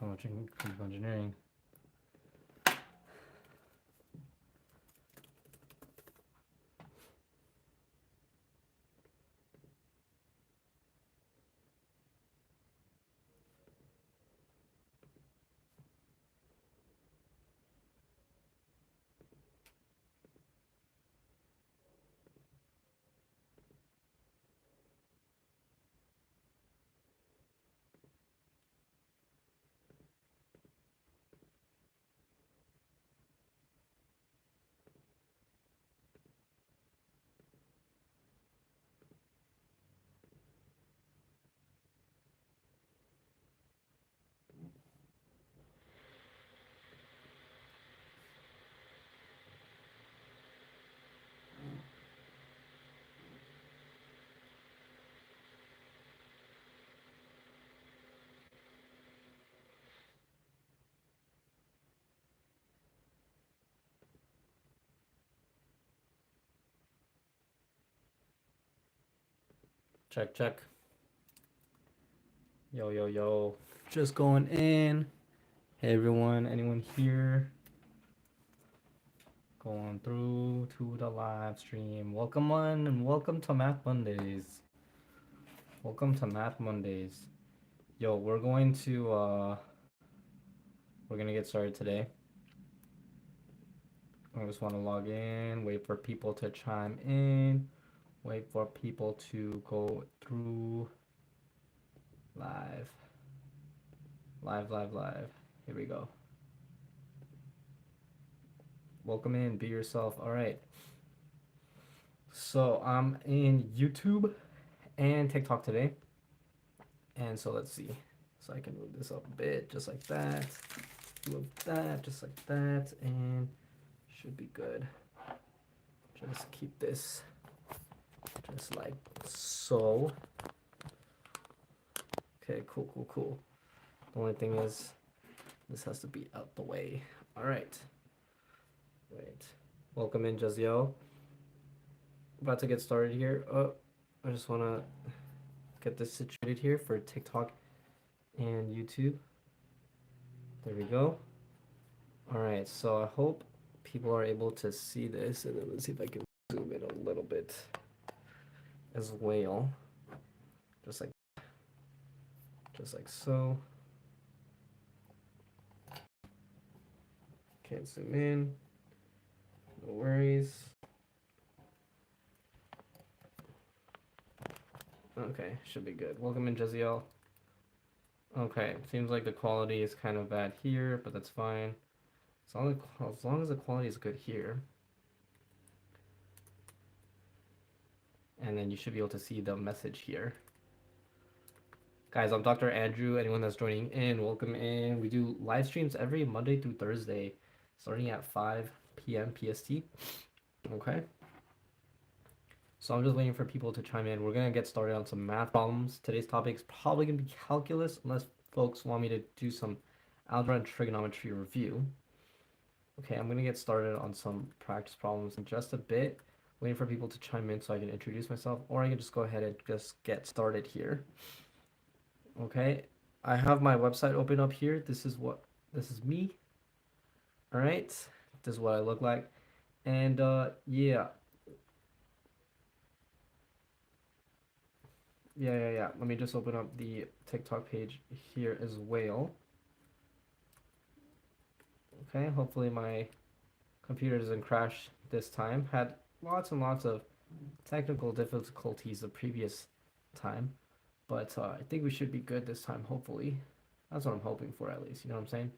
watching chemical engineering. Check, check. Yo, yo, yo. Just going in. Hey, everyone. Anyone here? Going through to the live stream. Welcome on and welcome to Math Mondays. Welcome to Math Mondays. Yo, we're gonna get started today. I just want to log in, wait for people to chime in, wait for people to go through live. Live. Here we go. Welcome in, be yourself. All right. So I'm in YouTube and TikTok today. And so let's see. So I can move this up a bit, just like that. Move that, just like that, and should be good. Just keep this just like so. Okay, cool. The only thing is this has to be out the way. All right. Wait. Welcome in, Jaziel. About to get started here. Oh, I just want to get this situated here for TikTok and YouTube. There we go. All right, so I hope people are able to see this, and then let's see if I can zoom in a little bit as well. Just like so. Can't zoom in. No worries. Okay, should be good. Welcome in, Jaziel. Okay, seems like the quality is kind of bad here, but that's fine. As long as the quality is good here. And then you should be able to see the message here. Guys, I'm Dr. Andrew. Anyone that's joining in, welcome in. We do live streams every Monday through Thursday, starting at 5 p.m. PST. Okay. So I'm just waiting for people to chime in. We're going to get started on some math problems. Today's topic is probably going to be calculus, unless folks want me to do some algebra and trigonometry review. Okay, I'm going to get started on some practice problems in just a bit. Waiting for people to chime in so I can introduce myself, or I can just go ahead and just get started here. Okay, I have my website open up here. This is me. All right, this is what I look like. And yeah. Let me just open up the TikTok page here as well. Okay, hopefully my computer doesn't crash this time. Had lots and lots of technical difficulties the previous time, but I think we should be good this time, hopefully. That's what I'm hoping for, at least. You know what I'm saying?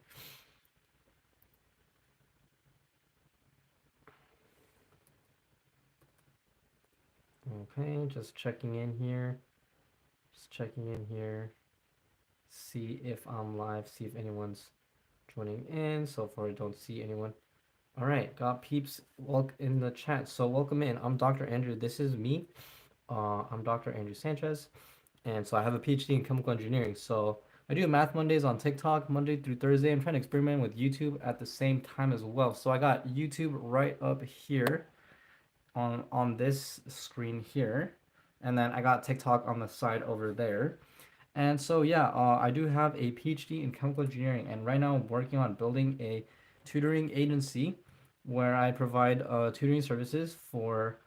Okay, just checking in here. See if I'm live, see if anyone's joining in. So far, I don't see anyone. All right, got peeps in the chat. So welcome in. I'm Dr. Andrew. This is me. I'm Dr. Andrew Sanchez. And so I have a PhD in chemical engineering. So I do Math Mondays on TikTok, Monday through Thursday. I'm trying to experiment with YouTube at the same time as well. So I got YouTube right up here on this screen here. And then I got TikTok on the side over there. And so yeah, I do have a PhD in chemical engineering, and right now I'm working on building a tutoring agency where I provide tutoring services for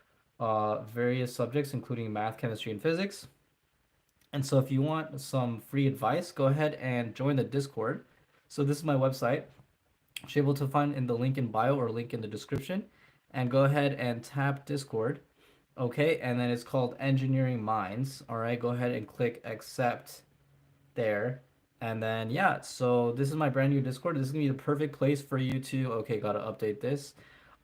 various subjects, including math, chemistry, and physics. And so if you want some free advice, go ahead and join the Discord. So this is my website, which you're able to find in the link in bio or link in the description. And go ahead and tap Discord. Okay, and then it's called Engineering Minds. All right, go ahead and click accept there. And then yeah, so this is my brand new Discord. This is gonna be the perfect place for you to, okay, gotta update this.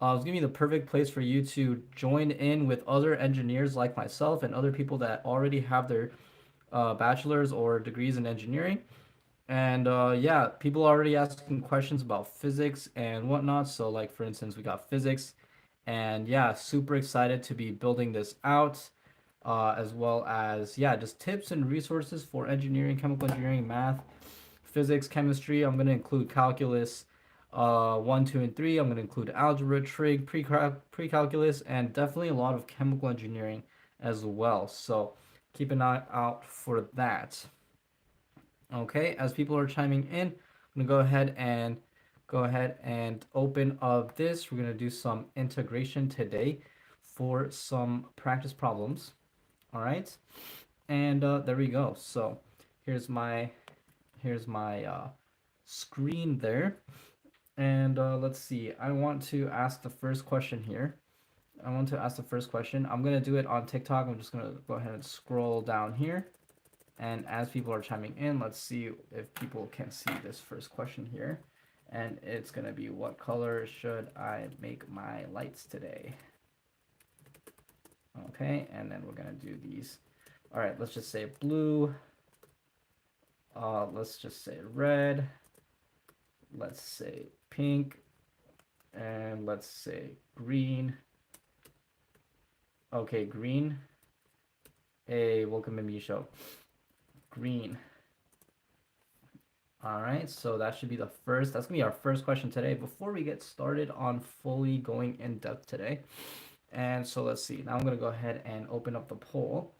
It's gonna be the perfect place for you to join in with other engineers like myself and other people that already have their bachelor's or degrees in engineering. And yeah, people are already asking questions about physics and whatnot. So like for instance, we got physics, and yeah, super excited to be building this out, as well as yeah, just tips and resources for engineering, chemical engineering, math, physics, chemistry. I'm gonna include calculus, one, two, and three. I'm gonna include algebra, trig, pre-calculus, and definitely a lot of chemical engineering as well. So keep an eye out for that. Okay, as people are chiming in, I'm gonna go ahead and open up this. We're gonna do some integration today for some practice problems. All right, and there we go. So here's my here's my screen there, and let's see. I want to ask the first question here. I want to ask the first question. I'm gonna do it on TikTok. I'm just gonna go ahead and scroll down here. And as people are chiming in, let's see if people can see this first question here. And it's going to be, what color should I make my lights today? Okay, and then we're going to do these. All right, let's just say blue. Let's just say red. Let's say pink. And let's say green. Okay, green. Hey, welcome to me show. Green. All right, so that should be that's gonna be our first question today before we get started on fully going in depth today. And so let's see, now I'm gonna go ahead and open up the poll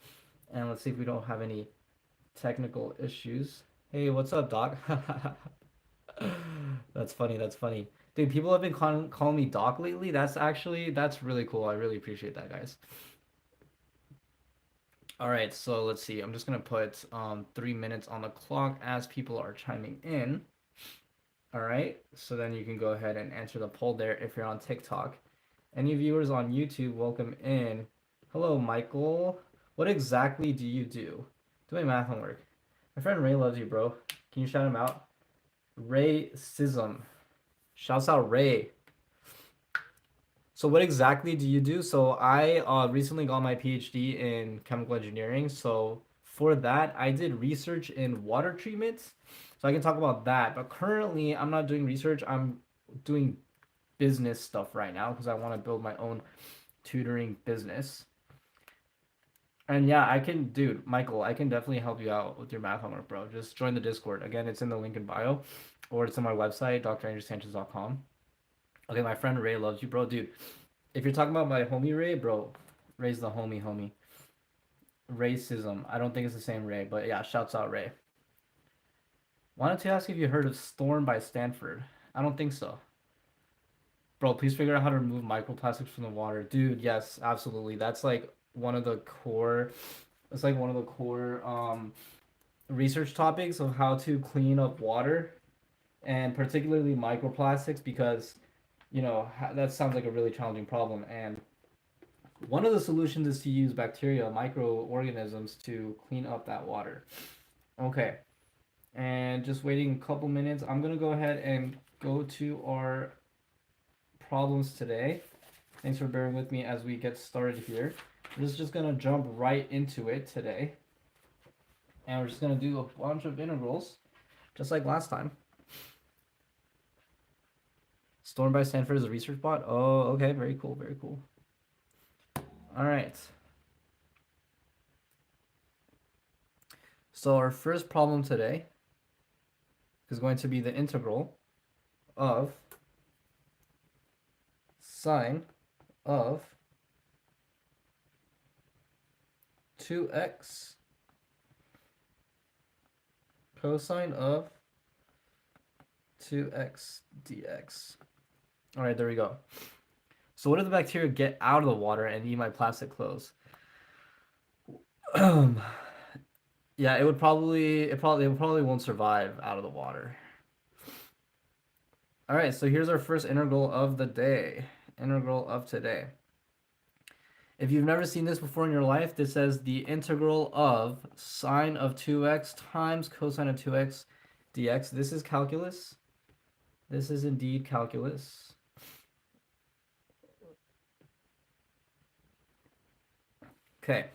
and let's see if we don't have any technical issues. Hey, what's up, Doc? That's funny, that's funny. Dude, people have been calling me Doc lately. That's really cool. I really appreciate that, guys. All right, so let's see. I'm just gonna put 3 minutes on the clock as people are chiming in. All right, so then you can go ahead and answer the poll there if you're on TikTok. Any viewers on YouTube, welcome in. Hello, Michael. What exactly do you do? Doing math homework. My friend Ray loves you, bro. Can you shout him out? Racism. Shouts out Ray. So what exactly do you do? So I recently got my PhD in chemical engineering. So for that, I did research in water treatment. So I can talk about that. But currently, I'm not doing research. I'm doing business stuff right now because I want to build my own tutoring business. And yeah, dude, Michael, I can definitely help you out with your math homework, bro. Just join the Discord. Again, it's in the link in bio, or it's on my website, drandrewsanchez.com. Okay, my friend Ray loves you, bro. Dude, if you're talking about my homie Ray, bro, Ray's the homie. Racism. I don't think it's the same Ray, but yeah, shouts out Ray. Wanted to ask if you heard of Storm by Stanford. I don't think so. Bro, please figure out how to remove microplastics from the water. Dude, yes, absolutely. That's like one of the core, it's like one of the core research topics of how to clean up water and particularly microplastics because that sounds like a really challenging problem. And one of the solutions is to use bacteria, microorganisms to clean up that water. Okay, and just waiting a couple minutes. I'm gonna go ahead and go to our problems today. Thanks for bearing with me as we get started here. We're just gonna jump right into it today. And we're just gonna do a bunch of integrals, just like last time. Storm by Stanford is a research bot? Oh, okay, very cool, very cool. All right. So our first problem today is going to be the integral of sine of 2x cosine of 2x dx. All right, there we go. So what if the bacteria get out of the water and eat my plastic clothes? Yeah, it probably won't survive out of the water. All right, so here's our first integral of the day. Integral of today. If you've never seen this before in your life, this says the integral of sine of 2x times cosine of 2x dx. This is calculus. This is indeed calculus. Okay,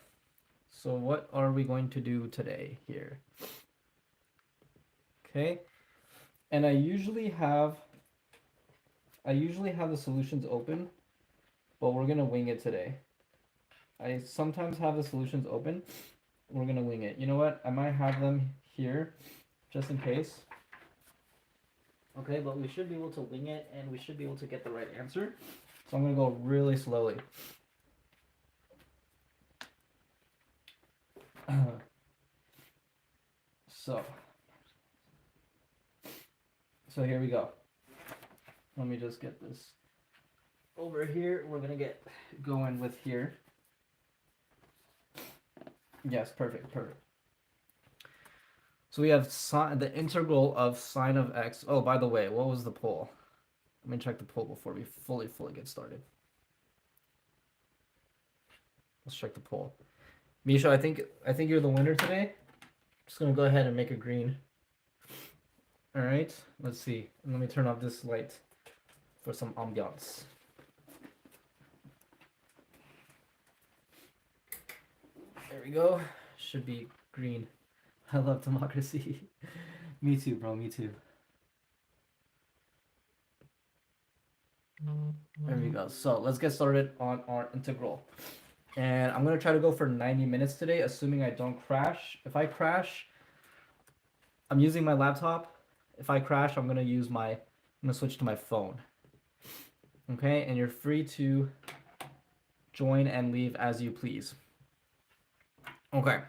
so what are we going to do today here? Okay, and I usually have the solutions open, but we're gonna wing it today. I sometimes have the solutions open. We're gonna wing it. You know what? I might have them here just in case. Okay, but we should be able to wing it and we should be able to get the right answer. So I'm gonna go really slowly. So here we go. Let me just get this over here. We're gonna get going with here. Yes, perfect. So we have the integral of sine of x. Oh, by the way, what was the poll? Let me check the poll before we fully get started. Let's check the poll. Misha, I think you're the winner today. Just gonna go ahead and make a green. All right, let's see. Let me turn off this light for some ambiance. There we go. Should be green. I love democracy. Me too, bro. Me too. There we go. So let's get started on our integral. And I'm going to try to go for 90 minutes today, assuming I don't crash. If I crash, I'm using my laptop. If I crash, I'm going to switch to my phone. Okay, and you're free to join and leave as you please. Okay,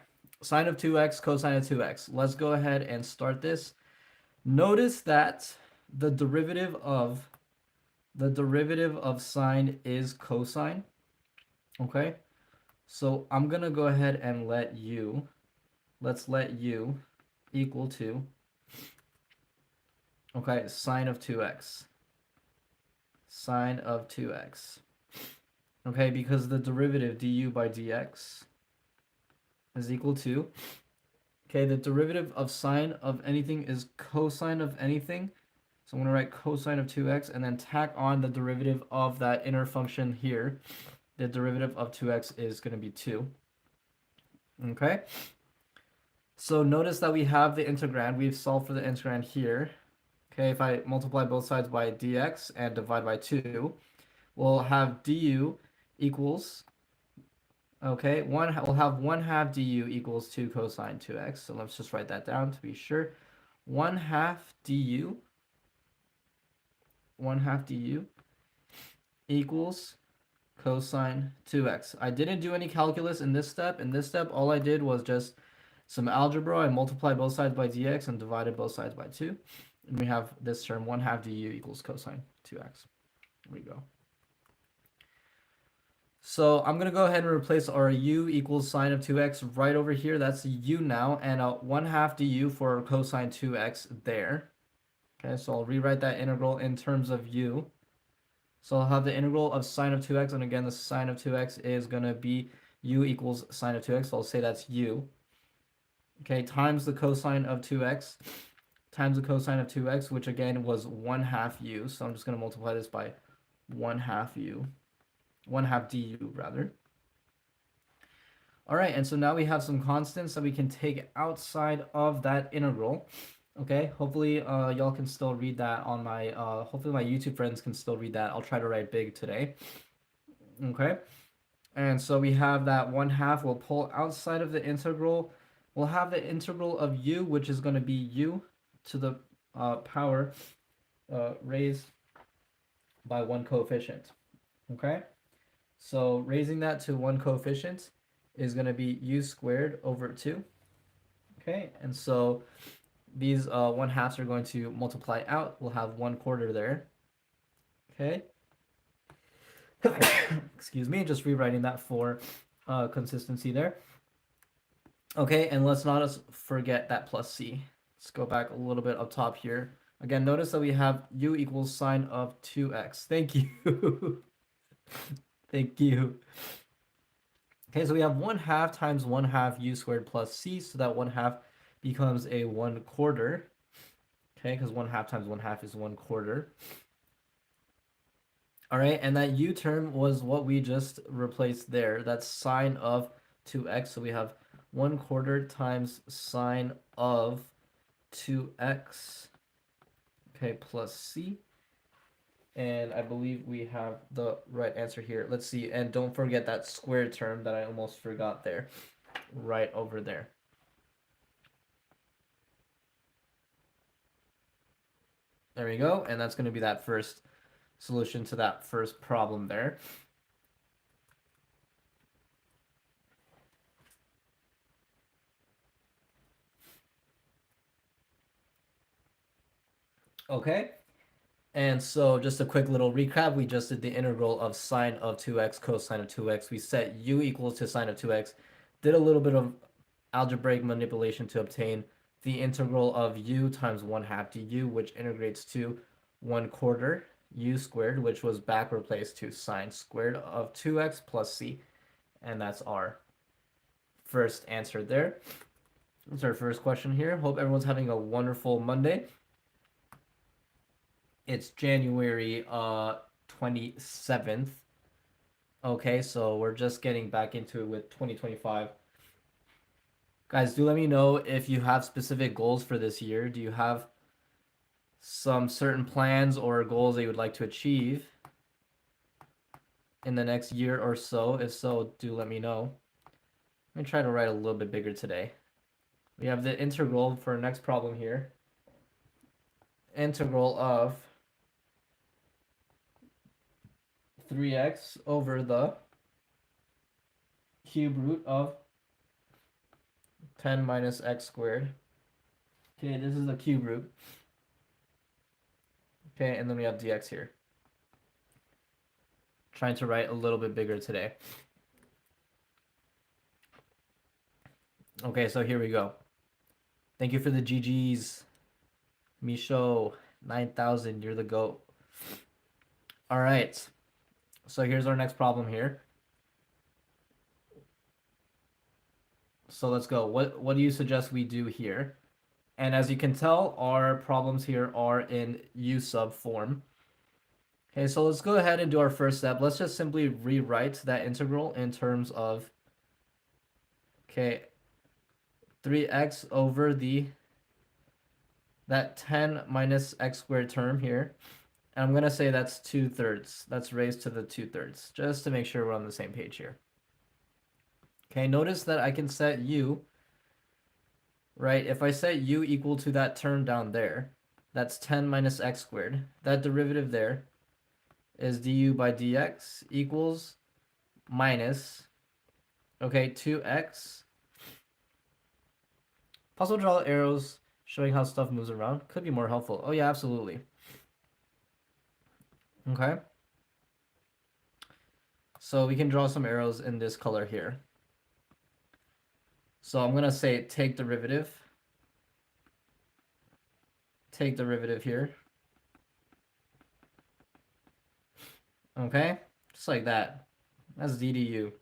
sine of 2x, cosine of 2x. Let's go ahead and start this. Notice that the derivative of sine is cosine. Okay, so I'm gonna go ahead and let's let u equal to, okay, sine of 2x. Sine of 2x. Okay, because the derivative du by dx is equal to, okay, the derivative of sine of anything is cosine of anything. So I'm going to write cosine of 2x and then tack on the derivative of that inner function here. The derivative of 2x is going to be 2. Okay? So notice that we have the integrand. We've solved for the integrand here. Okay, if I multiply both sides by dx and divide by 2, we'll have du equals, okay, we'll have 1/2 du equals 2 cosine 2x. So let's just write that down to be sure. 1/2 du equals cosine 2x. I didn't do any calculus in this step. In this step, all I did was just some algebra. I multiplied both sides by dx and divided both sides by 2. And we have this term, 1/2 du equals cosine 2x. There we go. So I'm going to go ahead and replace our u equals sine of 2x right over here. That's u now, and 1/2 du for cosine 2x there. Okay, so I'll rewrite that integral in terms of u. So I'll have the integral of sine of 2x, and again, the sine of 2x is going to be u equals sine of 2x. So I'll say that's u. Okay, times the cosine of 2x, times the cosine of 2x, which again was 1/2 u. So I'm just going to multiply this by 1/2 u. 1/2 du rather. All right, and so now we have some constants that we can take outside of that integral. Okay, hopefully y'all can still read that on my, hopefully my YouTube friends can still read that. I'll try to write big today. Okay, and so we have that 1/2. We'll pull outside of the integral. We'll have the integral of u, which is going to be u to the power raised by 1 coefficient. Okay, so raising that to 1 coefficient is going to be u squared over 2. Okay, and so these 1/2s are going to multiply out. We'll have 1/4 there. Okay. Excuse me, just rewriting that for consistency there. Okay, and let's not forget that plus c. Let's go back a little bit up top here. Again, notice that we have u equals sine of 2x. Thank you. Thank you. Okay, so we have 1/2 times 1/2 u squared plus c, so that 1/2 becomes a 1/4. Okay, because 1/2 times 1/2 is 1/4. All right, and that u term was what we just replaced there. That's sine of 2x, so we have 1/4 times sine of 2x, okay, plus c. And I believe we have the right answer here. Let's see, and don't forget that square term that I almost forgot there, right over there. There we go, and that's going to be that first solution to that first problem there. Okay, and so just a quick little recap. We just did the integral of sine of 2x cosine of 2x. We set u equals to sine of 2x. Did a little bit of algebraic manipulation to obtain the integral of u times 1/2 du, which integrates to 1/4 u squared, which was back replaced to sine squared of 2x plus c. And that's our first answer there. That's our first question here. Hope everyone's having a wonderful Monday. It's January 27th. Okay, so we're just getting back into it with 2025. Guys, do let me know if you have specific goals for this year. Do you have some certain plans or goals that you would like to achieve in the next year or so? If so, do let me know. Let me try to write a little bit bigger today. We have the integral for our next problem here. Integral of 3x over the cube root of 10 minus x squared. Okay, this is the cube root. Okay, and then we have dx here. Trying to write a little bit bigger today. Okay, so here we go. Thank you for the GGs. Misho, 9,000, you're the GOAT. All right, so here's our next problem here. So let's go. What do you suggest we do here? And as you can tell, our problems here are in u sub form. Okay, so let's go ahead and do our first step. Let's just simply rewrite that integral in terms of, okay, 3x over that 10 minus x squared term here. And I'm going to say that's 2/3. That's raised to the 2/3, just to make sure we're on the same page here. Okay, notice that I can set u, right? If I set u equal to that term down there, that's 10 minus x squared. That derivative there is du by dx equals minus, okay, 2x. Possible draw arrows showing how stuff moves around. Could be more helpful. Oh yeah, absolutely. Okay. So we can draw some arrows in this color here. So I'm going to say take derivative. Take derivative here. Okay, just like that. That's d du.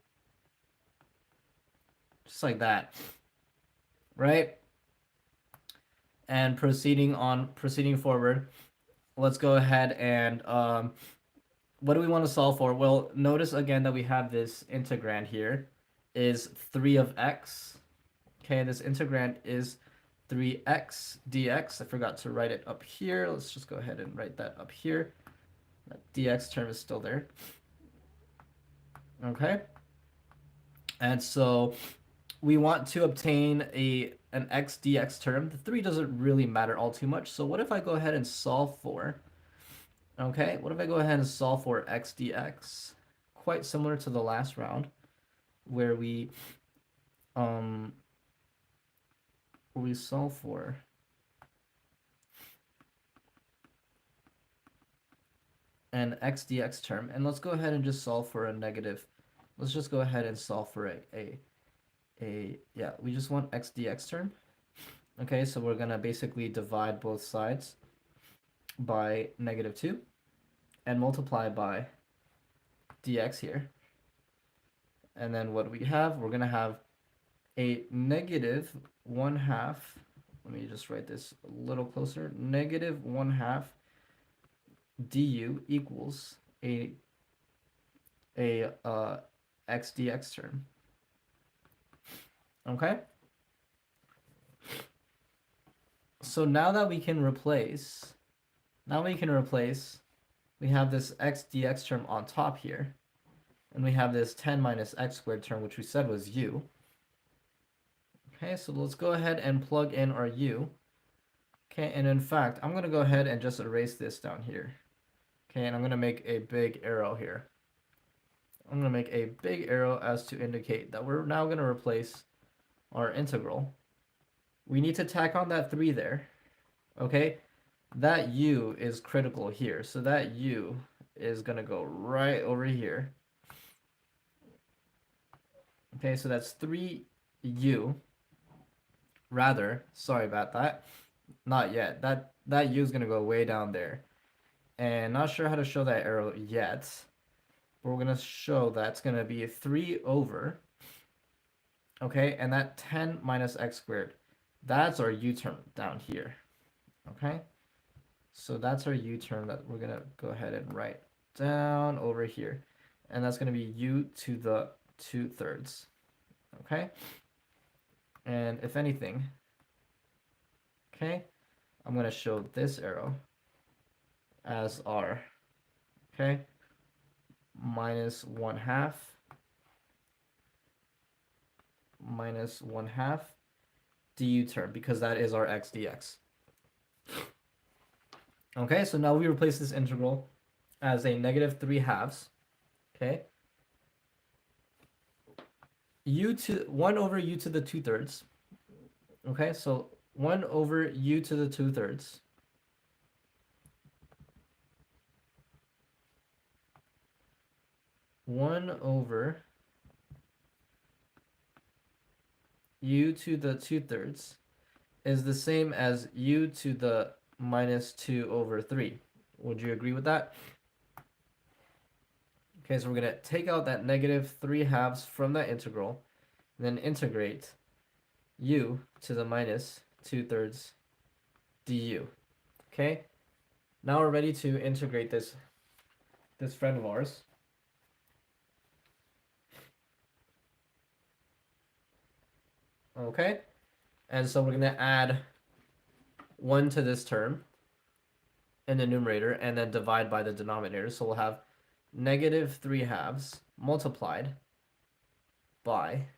Just like that. Right? And proceeding forward, let's go ahead and what do we want to solve for? Well, notice again that we have this integrand here is 3 of x. Okay, this integrand is 3x dx. I forgot to write it up here. Let's just go ahead and write that up here. That dx term is still there. Okay. And so we want to obtain an x dx term. The 3 doesn't really matter all too much. So what if I go ahead and solve for, okay, what if I go ahead and solve for x dx? Quite similar to the last round where we solve for an x dx term, and let's go ahead and just solve for a negative. Let's just go ahead and solve for yeah, we just want x dx term. Okay, so we're gonna basically divide both sides by -2 and multiply by dx here. And then what we have, we're gonna have a -1/2. Let me just write this a little closer. -1/2 du equals a x dx term. Okay? So now that we can replace, we have this x dx term on top here, and we have this 10 minus x squared term, which we said was u. Okay, so let's go ahead and plug in our u. Okay, and in fact, I'm going to go ahead and just erase this down here. Okay, and I'm going to make a big arrow here. I'm going to make a big arrow as to indicate that we're now going to replace our integral. We need to tack on that 3 there. Okay, that u is critical here. So that u is going to go right over here. Okay, so that's 3u. Rather, sorry about that. Not yet. That u is going to go way down there. And not sure how to show that arrow yet. But we're going to show that's going to be 3 over. Okay, and that 10 minus x squared. That's our u term down here. Okay, so that's our u term that we're going to go ahead and write down over here. And that's going to be u to the 2/3. Okay, and if anything, okay, I'm going to show this arrow as r, okay, -1/2 du term, because that is our x dx. Okay, so now we replace this integral as a -3/2. Okay, 1 over u to the 2/3. Okay, so 1 over u to the 2/3. One over u to the 2/3 is the same as u to the -2/3. Would you agree with that? Okay, so we're going to take out that -3/2 from that integral, and then integrate u to the -2/3 du. Okay, now we're ready to integrate this friend of ours. Okay, and so we're going to add 1 to this term in the numerator and then divide by the denominator. So we'll have -3/2 multiplied by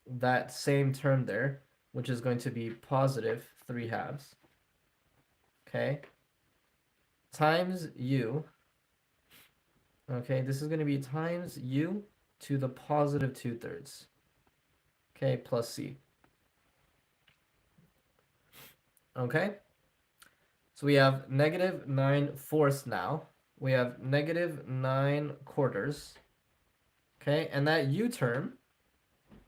that same term there, which is going to be +3/2. Okay, times u. Okay, this is going to be times u to the +2/3. Okay, plus c. Okay, so we have -9/4 now. We have -9/4. Okay, and that u term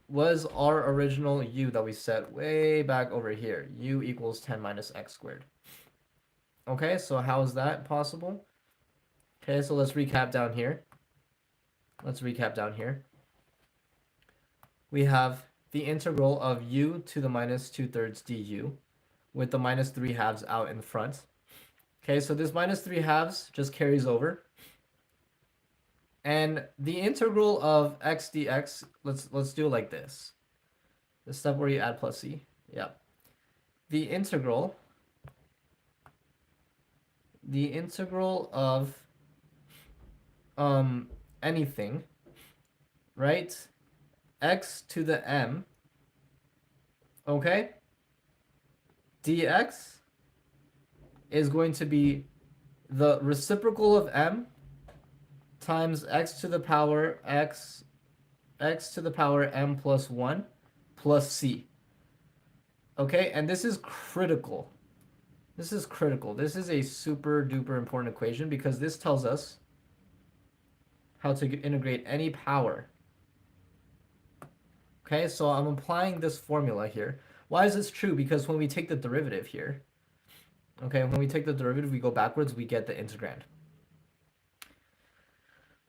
was our original u that we set way back over here. U equals 10 minus x squared. Okay, so how is that possible? Okay, so let's recap down here. We have the integral of u to the -2/3 du with the -3/2 out in front. Okay, so this -3/2 just carries over. And the integral of x dx, let's do it like this. The step where you add plus c. Yeah. The integral of anything, right? X to the m, okay? Dx is going to be the reciprocal of m times x to the power m plus 1 plus c. Okay, and this is critical. This is critical. This is a super duper important equation because this tells us how to integrate any power. Okay, so I'm applying this formula here. Why is this true? Because when we take the derivative here, okay, when we take the derivative, we go backwards, we get the integrand.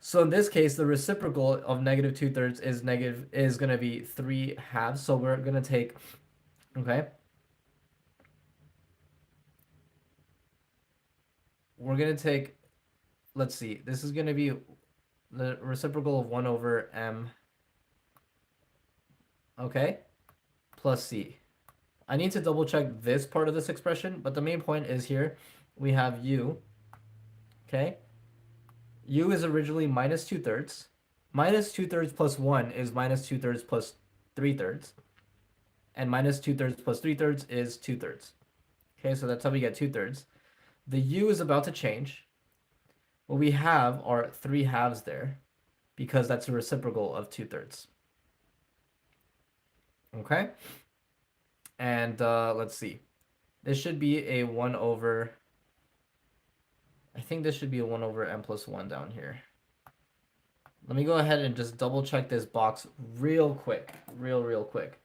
So in this case, the reciprocal of negative 2/3 is going to be 3/2. So we're going to take, okay, we're going to take, let's see, this is going to be the reciprocal of 1 over m, okay, plus c. I need to double check this part of this expression, but the main point is here we have u, okay? U is originally minus 2/3. Minus 2/3 plus 1 is minus 2/3 plus 3/3. And minus 2/3 plus 3/3 is 2/3. Okay, so that's how we get 2/3. The u is about to change. What we have are 3/2 there because that's a reciprocal of 2/3. Okay? And let's see. This should be a 1 over... I think this should be a 1 over m plus 1 down here. Let me go ahead and just double check this box real quick. Real quick.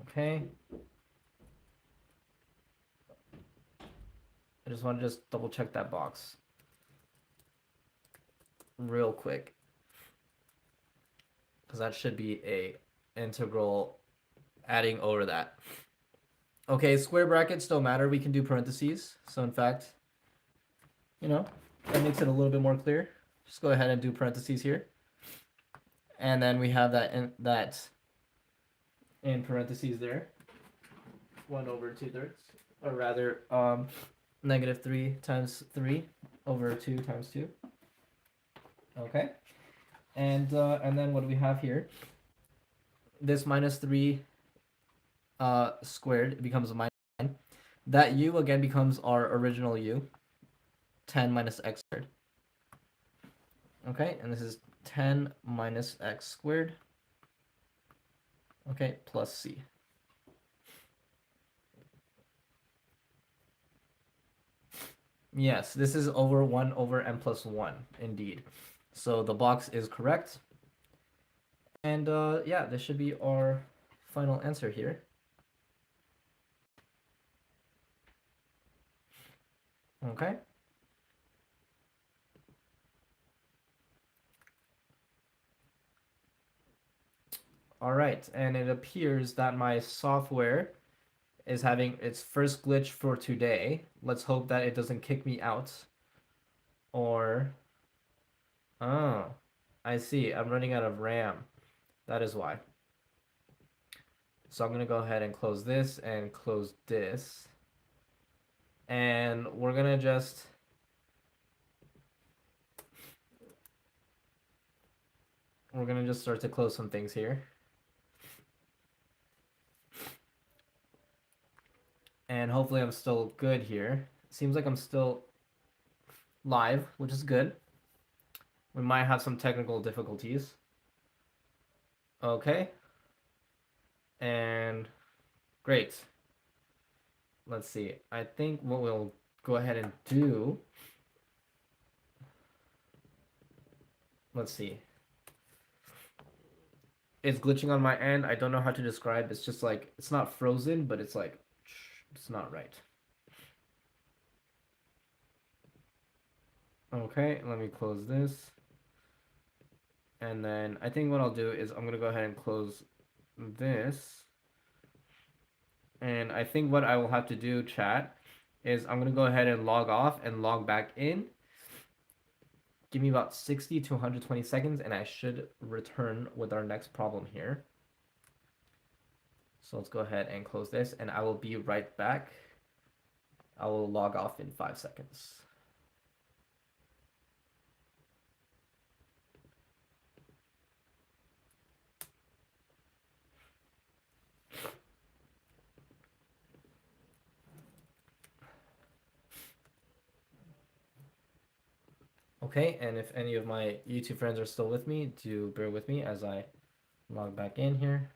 Okay. I just want to just double check that box real quick. Because that should be a integral adding over that. Okay, square brackets don't matter. We can do parentheses. So in fact, you know, that makes it a little bit more clear. Just go ahead and do parentheses here. And then we have that in parentheses there. 1 over 2/3. Or rather, negative 3 times 3 over 2 times 2. Okay. And then what do we have here? This minus 3 squared becomes a minus 9. That u again becomes our original u. 10 minus x squared. Okay, and this is 10 minus x squared. Okay, plus c. Yes, this is over 1 over m plus 1, indeed. So the box is correct. And yeah, this should be our final answer here. Okay. All right, and it appears that my software is having its first glitch for today. Let's hope that it doesn't kick me out. Or, oh, I see. I'm running out of RAM. That is why. So I'm going to go ahead and close this and close this. And we're going to just... We're going to just start to close some things here. And hopefully I'm still good here. Seems like I'm still live, which is good. We might have some technical difficulties. Okay. And great. Let's see. I think what we'll go ahead and do... Let's see. It's glitching on my end. I don't know how to describe. It's just like, it's not frozen, but it's like, it's not right. Okay, let me close this. And then I think what I'll do is I'm going to go ahead and close this. And I think what I will have to do, chat, is I'm going to go ahead and log off and log back in. Give me about 60 to 120 seconds, and I should return with our next problem here. So let's go ahead and close this, and I will be right back. I will log off in 5 seconds. Okay, and if any of my YouTube friends are still with me, do bear with me as I log back in here.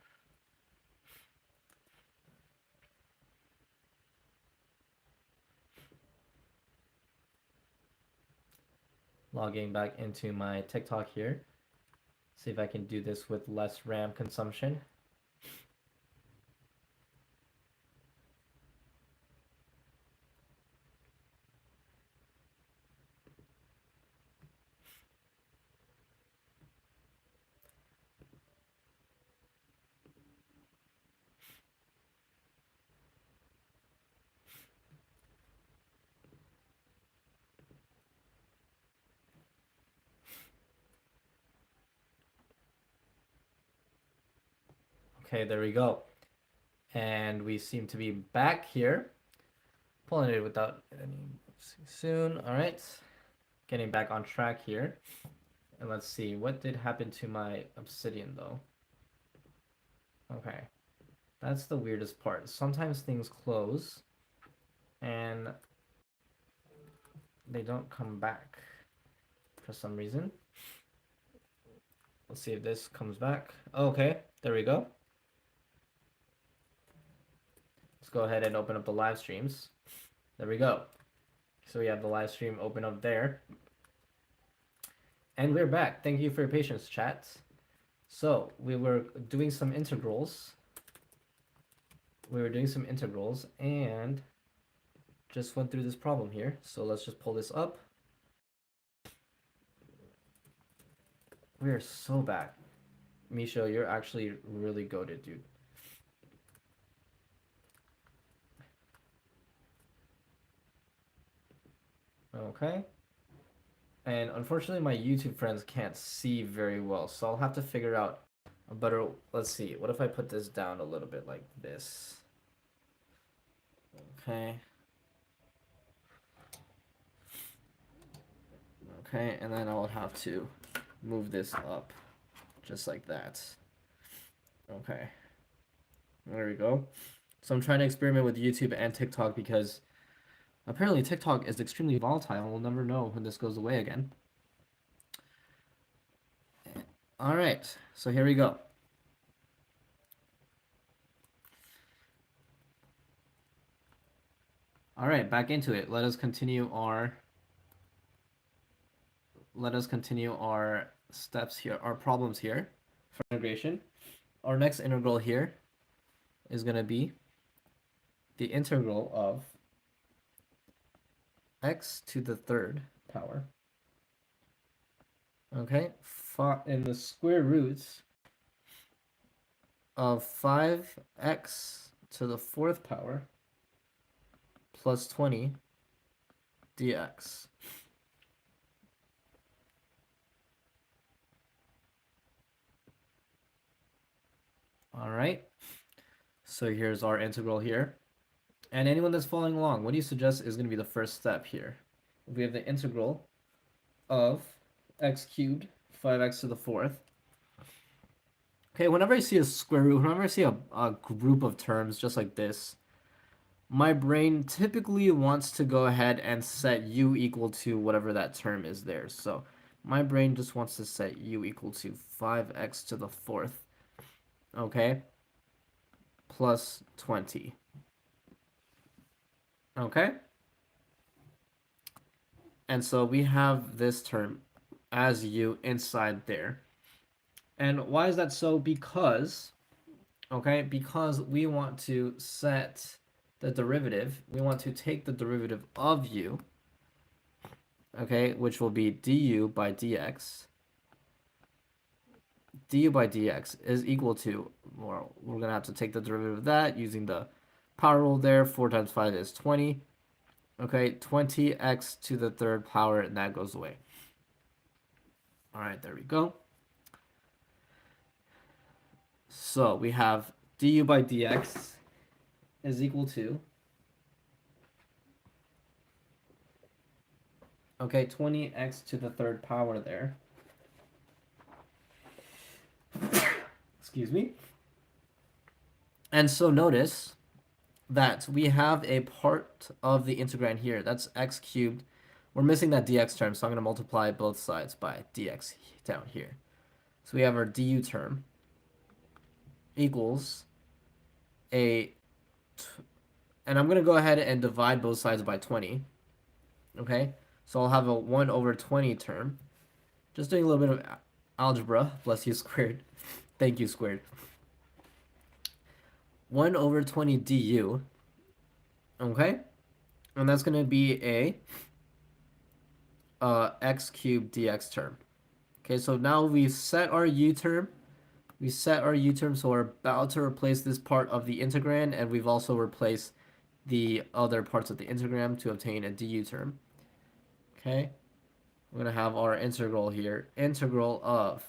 Logging back into my TikTok here. See if I can do this with less RAM consumption. Okay, there we go. And we seem to be back here. Pulling it without any soon. All right. Getting back on track here. And let's see, what did happen to my obsidian though? Okay. That's the weirdest part. Sometimes things close and they don't come back for some reason. Let's see if this comes back. Okay, there we go. Let's go ahead and open up the live streams. There we go. So we have the live stream open up there. And we're back. Thank you for your patience, chat. So we were doing some integrals. And just went through this problem here. So let's just pull this up. We are so back. Misha, you're actually really goated, dude. Okay. And unfortunately, my YouTube friends can't see very well, so I'll have to figure out a better... Let's see. What if I put this down a little bit like this? Okay. Okay, and then I'll have to move this up just like that. Okay. There we go. So I'm trying to experiment with YouTube and TikTok because apparently TikTok is extremely volatile. We'll never know when this goes away again. All right, so here we go. All right, back into it. Let us continue our steps here, our problems here for integration. Our next integral here is going to be the integral of x to the third power. Okay, in the square roots of 5x to the fourth power plus 20 dx. All right, so here's our integral here. And anyone that's following along, what do you suggest is going to be the first step here? We have the integral of x cubed, 5x to the fourth. Okay, whenever I see a square root, whenever I see a group of terms just like this, my brain typically wants to go ahead and set u equal to whatever that term is there. So my brain just wants to set u equal to 5x to the fourth, okay, plus 20. Okay? And so we have this term as u inside there. And why is that so? Because, okay, because we want to set the derivative. We want to take the derivative of u, okay, which will be du by dx. Du by dx is equal to, well, we're going to have to take the derivative of that using the power rule there. 4 times 5 is 20. Okay, 20x to the third power, and that goes away. All right, there we go. So we have du by dx is equal to, okay, 20x to the third power there. Excuse me. And so notice that we have a part of the integrand here. That's x cubed. We're missing that dx term, so I'm going to multiply both sides by dx down here. So we have our du term equals and I'm going to go ahead and divide both sides by 20. Okay, So I'll have a 1 over 20 term. Just doing a little bit of algebra. Bless you, squared. Thank you, squared. 1 over 20 du. Okay? And that's going to be a x cubed dx term. Okay, so now we've set our u term. We set our u term, so we're about to replace this part of the integrand, and we've also replaced the other parts of the integram to obtain a du term. Okay, we're going to have our integral here. Integral of.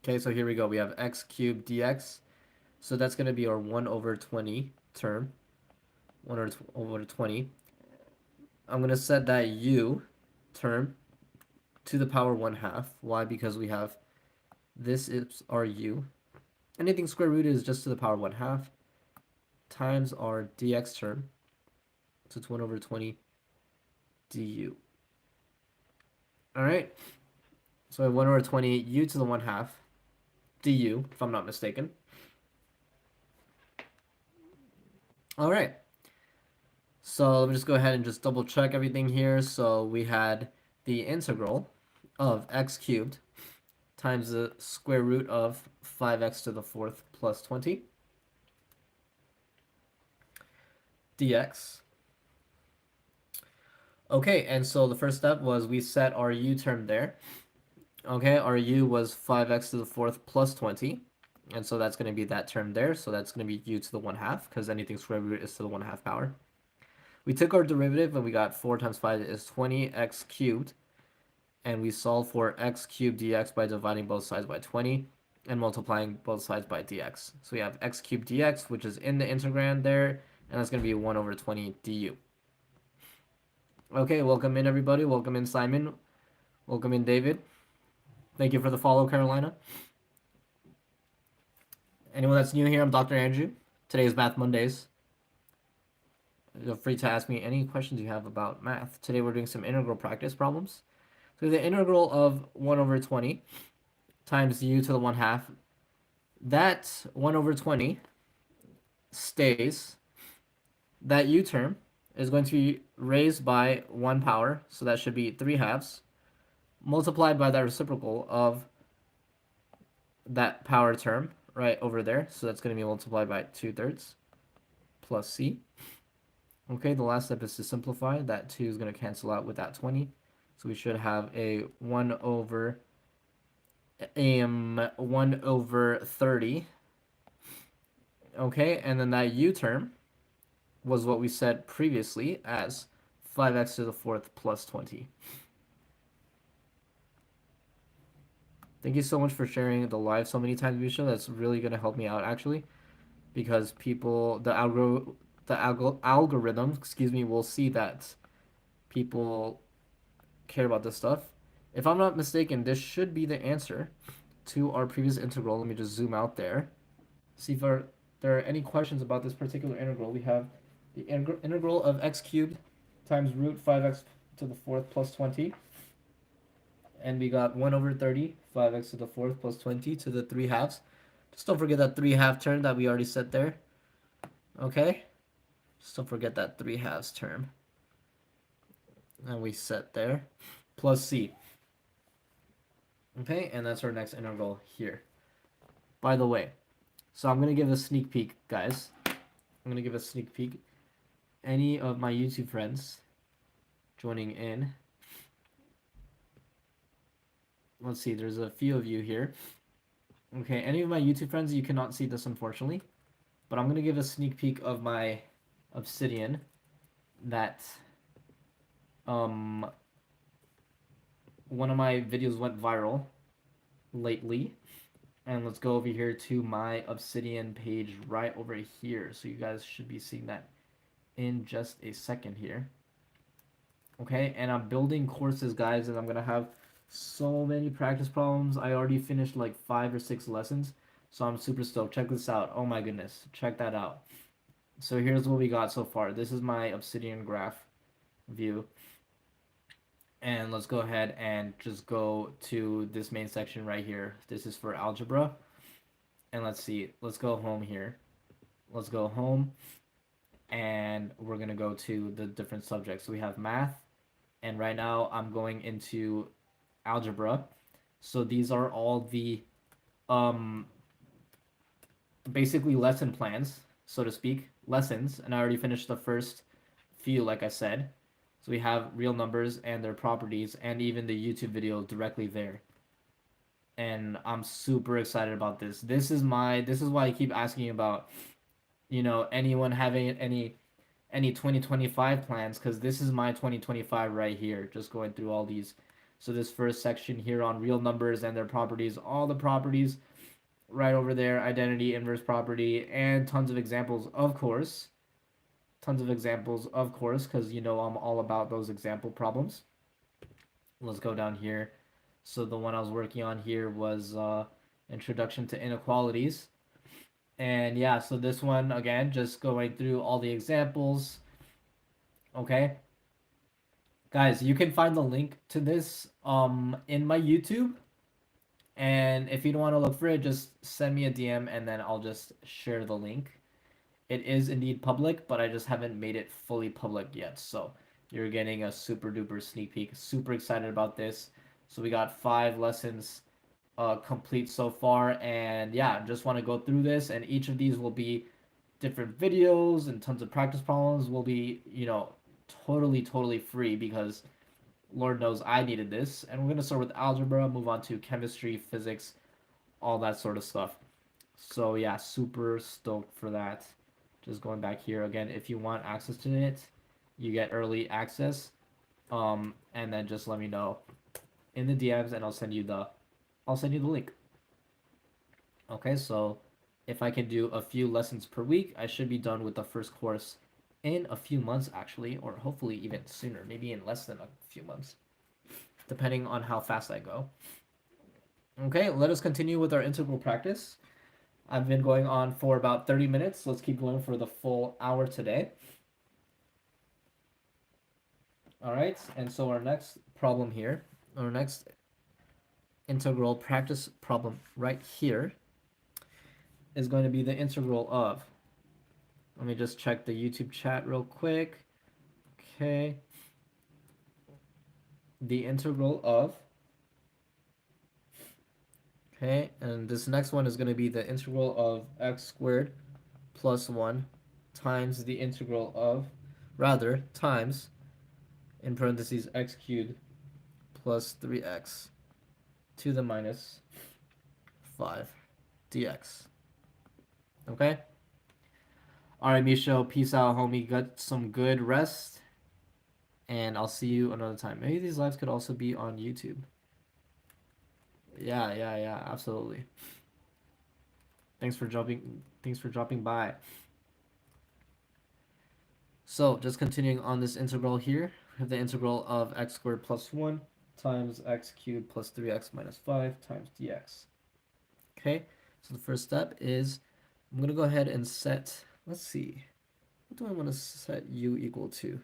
Okay, so here we go. We have x cubed dx. So that's going to be our 1 over 20 term. 1 over 20. I'm going to set that u term to the power 1/2. Why? Because we have this is our u. Anything square rooted is just to the power 1/2 times our dx term. So it's 1 over 20 du. All right. So I have 1 over 20 u to the 1/2 du, if I'm not mistaken. All right. So let me just go ahead and just double check everything here. So we had the integral of x cubed times the square root of 5x to the 4th plus 20 dx. Okay, and so the first step was we set our u term there. Okay, our u was 5x to the 4th plus 20. And so that's going to be that term there. So that's going to be u to the 1/2 because anything square root is to the 1/2 power. We took our derivative and we got 4 times 5 is 20x cubed. And we solve for x cubed dx by dividing both sides by 20 and multiplying both sides by dx. So we have x cubed dx, which is in the integrand there, and that's going to be 1 over 20 du. Okay, welcome in everybody. Welcome in Simon. Welcome in David. Thank you for the follow, Carolina. Anyone that's new here, I'm Dr. Andrew. Today is Math Mondays. Feel free to ask me any questions you have about math. Today we're doing some integral practice problems. So the integral of 1 over 20 times u to the 1/2, that 1 over 20 stays. That u term is going to be raised by 1 power, so that should be 3/2, multiplied by that reciprocal of that power term right over there. So that's going to be multiplied by 2/3 plus c. Okay, the last step is to simplify. That 2 is going to cancel out with that 20. So we should have a 1 over 30. Okay, and then that u term was what we said previously as 5x to the 4th plus 20. Thank you so much for sharing the live so many times, Misha. That's really going to help me out, actually, because people, the algorithm, will see that people care about this stuff. If I'm not mistaken, this should be the answer to our previous integral. Let me just zoom out there. See if there are any questions about this particular integral. We have the integral of x cubed times root 5x to the 4th plus 20. And we got 1 over 30, 5x to the 4th plus 20 to the 3/2. Just don't forget that 3/2 term that we already set there. Okay? Just don't forget that 3/2 term. And we set there. Plus c. Okay, and that's our next integral here. By the way, so I'm going to give a sneak peek, guys. I'm going to give a sneak peek. Any of my YouTube friends joining in. Let's see, there's a few of you here. Okay, any of my YouTube friends, you cannot see this, unfortunately. But I'm going to give a sneak peek of my obsidian that one of my videos went viral lately. And let's go over here to my obsidian page right over here. So you guys should be seeing that in just a second here. Okay, and I'm building courses, guys, and I'm going to have so many practice problems. I already finished like 5 or 6 lessons, so I'm super stoked. Check this out. Oh my goodness, check that out. So here's what we got so far. This is my obsidian graph view. And let's go ahead and just go to this main section right here. This is for algebra. And let's see. Let's go home here. Let's go home. and we're going to go to the different subjects. So we have math, and right now I'm going into algebra. So these are all the um, basically lesson plans, so to speak, lessons, and I already finished the first few, like I said. So we have real numbers and their properties, and even the YouTube video directly there. And I'm super excited about this. This is why I keep asking about, anyone having any 2025 plans, because this is my 2025 right here, just going through all these. So this first section here on real numbers and their properties, all the properties right over there, identity, inverse property, and tons of examples, of course. Tons of examples, of course, because I'm all about those example problems. Let's go down here. So the one I was working on here was Introduction to Inequalities. And yeah, so this one, again, just going through all the examples. Okay. Guys, you can find the link to this in my YouTube. And if you don't want to look for it, just send me a DM and then I'll just share the link. It is indeed public, but I just haven't made it fully public yet. So you're getting a super duper sneak peek. Super excited about this. So we got 5 lessons complete so far. And yeah, just want to go through this. And each of these will be different videos and tons of practice problems will be, totally free because Lord knows I needed this. And we're going to start with algebra, move on to chemistry, physics, all that sort of stuff. So yeah, super stoked for that. Just going back here again, if you want access to it, you get early access. And then just let me know in the DMs and I'll send you the link. Okay, so if I can do a few lessons per week, I should be done with the first course in a few months actually, or hopefully even sooner, maybe in less than a few months, depending on how fast I go. Okay, let us continue with our integral practice. I've been going on for about 30 minutes. Let's keep going for the full hour today. All right, and so our next problem here, our next integral practice problem right here is going to be the integral of, let me just check the YouTube chat real quick. Okay. The integral of, okay, and this next one is going to be the integral of x squared plus 1 times the integral of, times, in parentheses, x cubed plus 3x to the minus 5 dx. Okay? Alright, Misho, peace out, homie. Got some good rest. And I'll see you another time. Maybe these lives could also be on YouTube. Yeah, absolutely. Thanks for dropping by. So, just continuing on this integral here, we have the integral of x squared plus 1 times x cubed plus 3x minus 5 times dx. Okay, so the first step is I'm going to go ahead and set, let's see, what do I want to set u equal to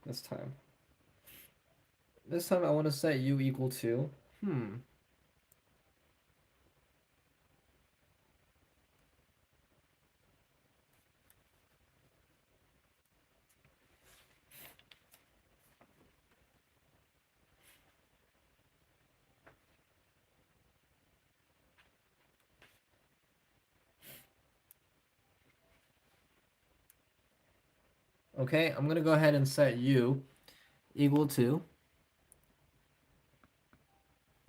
this time? This time I want to set u equal to, okay, I'm going to go ahead and set u equal to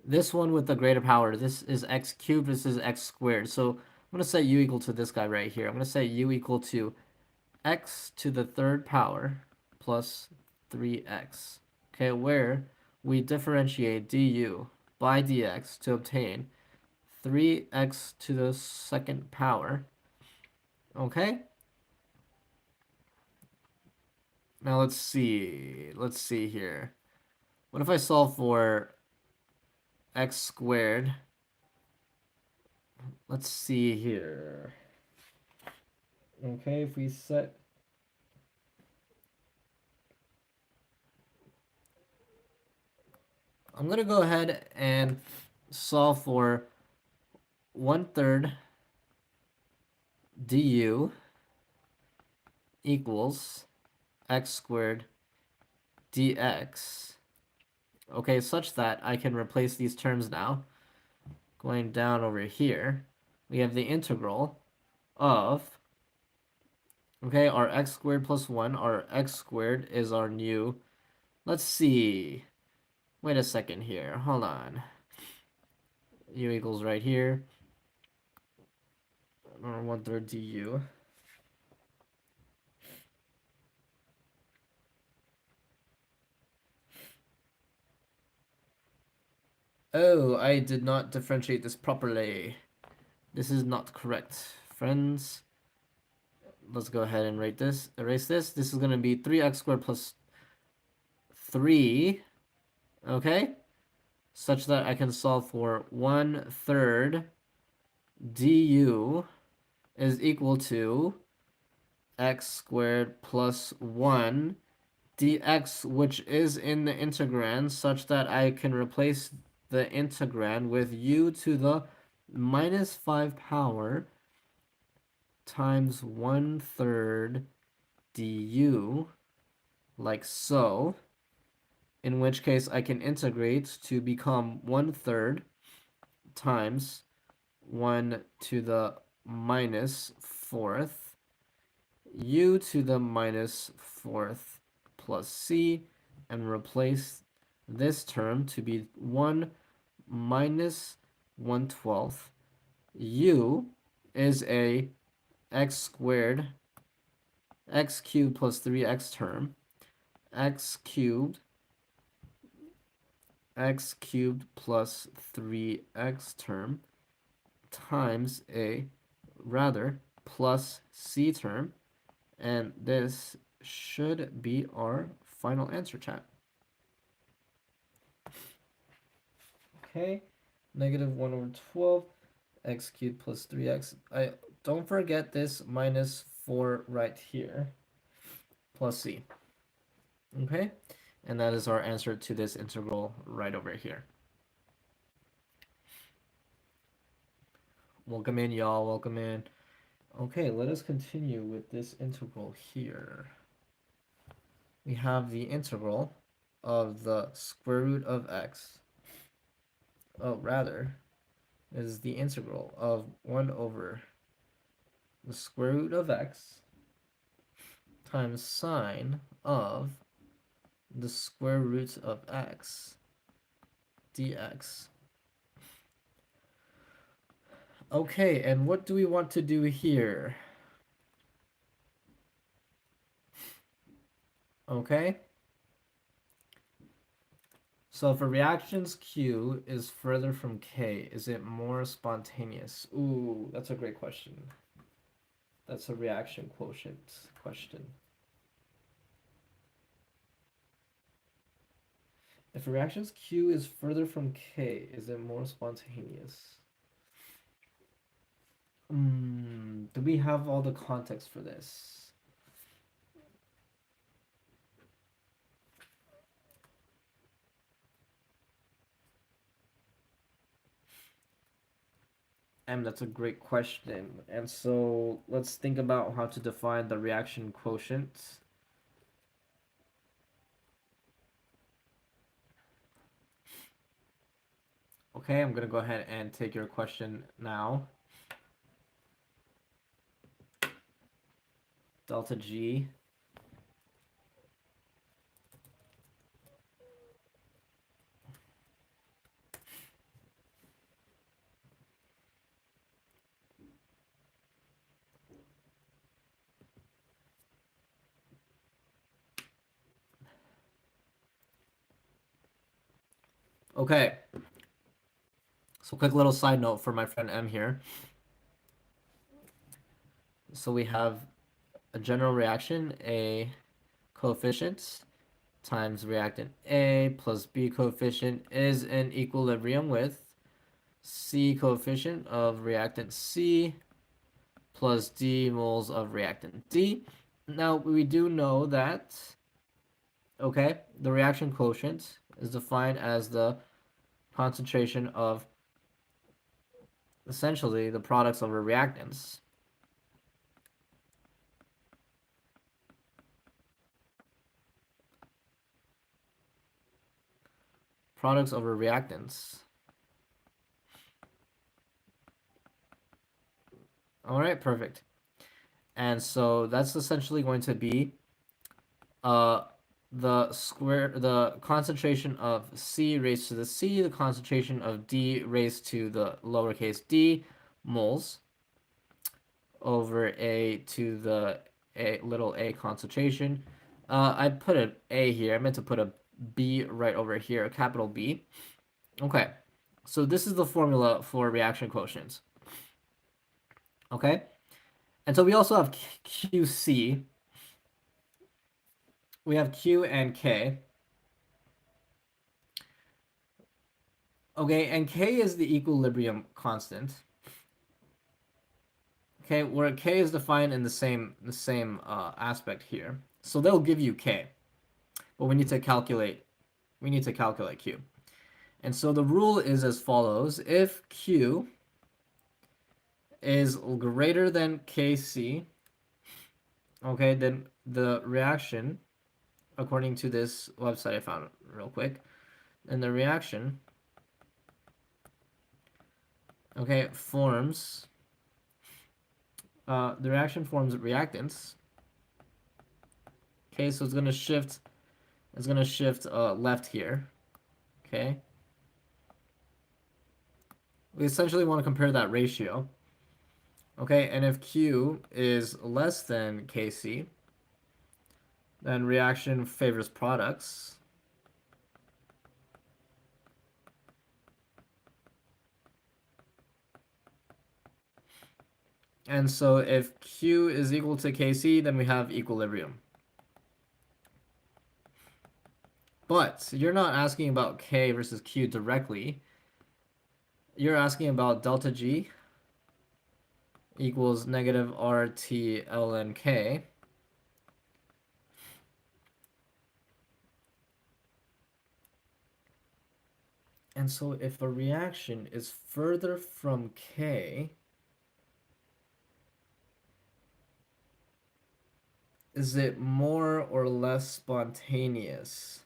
this one with the greater power. This is x cubed, this is x squared. So I'm going to set u equal to this guy right here. I'm going to set u equal to x to the third power plus 3x. Okay, where we differentiate du by dx to obtain 3x to the second power. Okay? Now let's see. Let's see here. What if I solve for x squared? Let's see here. Okay, if we set, I'm going to go ahead and solve for 1/3 du equals x squared dx. Okay, such that I can replace these terms now. Going down over here, we have the integral of, okay, our x squared plus 1, our x squared is our new, let's see, wait a second here, hold on, u equals right here, or 1/3 du. Oh, I did not differentiate this properly. This is not correct. Friends, let's go ahead and erase this. This is going to be 3x squared plus 3, okay? Such that I can solve for 1/3 du is equal to x squared plus 1 dx, which is in the integrand, such that I can replace the integrand with u to the minus 5 power times 1/3 du, like so, in which case I can integrate to become 1/3 times 1 to the minus 4th, u to the minus 4th plus c, and replace this term to be 1 minus 1/12. U is a x squared, x cubed plus 3x term, x cubed plus 3x term times a plus c term, and this should be our final answer, chat. Okay, negative 1/12 x cubed plus 3x. I don't forget this minus 4 right here, plus c. Okay, and that is our answer to this integral right over here. Welcome in, y'all. Welcome in. Okay, let us continue with this integral here. We have the integral of the square root of x. Oh, rather, is the integral of 1 over the square root of x times sine of the square root of x dx. Okay, and what do we want to do here? Okay. So if a reaction's Q is further from K, is it more spontaneous? Ooh, that's a great question. That's a reaction quotient question. If a reaction's Q is further from K, is it more spontaneous? Do we have all the context for this? That's a great question. And so let's think about how to define the reaction quotient. Okay, I'm going to go ahead and take your question now. Delta G Okay. So quick little side note for my friend M here. So we have a general reaction, A coefficient times reactant A plus B coefficient is in equilibrium with C coefficient of reactant C plus D moles of reactant D. Now we do know that, okay, the reaction quotient is defined as the concentration of essentially the products of a reactants. Products over reactants. All right, perfect. And so that's essentially going to be uh, the concentration of C raised to the C, the concentration of D raised to the lowercase d moles over A to the little a concentration. I put an A here. I meant to put a B right over here, a capital B. Okay, so this is the formula for reaction quotients. Okay, and so we also have QC. We have Q and K. Okay, and K is the equilibrium constant. Okay, where K is defined in the same aspect here. So they'll give you K, but we need to calculate Q. And so the rule is as follows: if Q is greater than Kc, okay, then the reaction, according to this website I found real quick, and the reaction, okay, forms the reaction forms reactants. Okay, so it's gonna shift left here. Okay. We essentially want to compare that ratio. Okay, and if Q is less than Kc, then reaction favors products. And so if Q is equal to Kc, then we have equilibrium. But you're not asking about K versus Q directly. You're asking about delta G equals negative RT ln K. And so if a reaction is further from K, is it more or less spontaneous?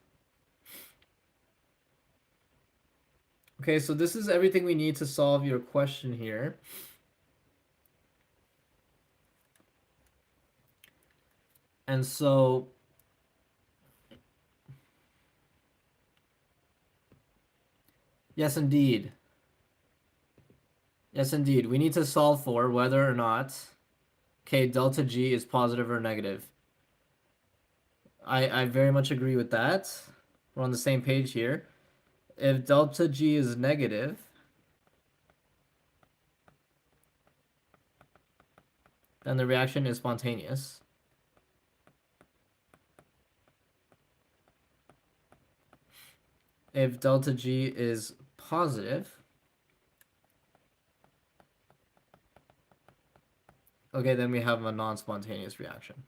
Okay, so this is everything we need to solve your question here. And so yes, indeed. Yes, indeed. We need to solve for whether or not delta G is positive or negative. I very much agree with that. We're on the same page here. If delta G is negative, then the reaction is spontaneous. If delta G is positive, okay, then we have a non-spontaneous reaction.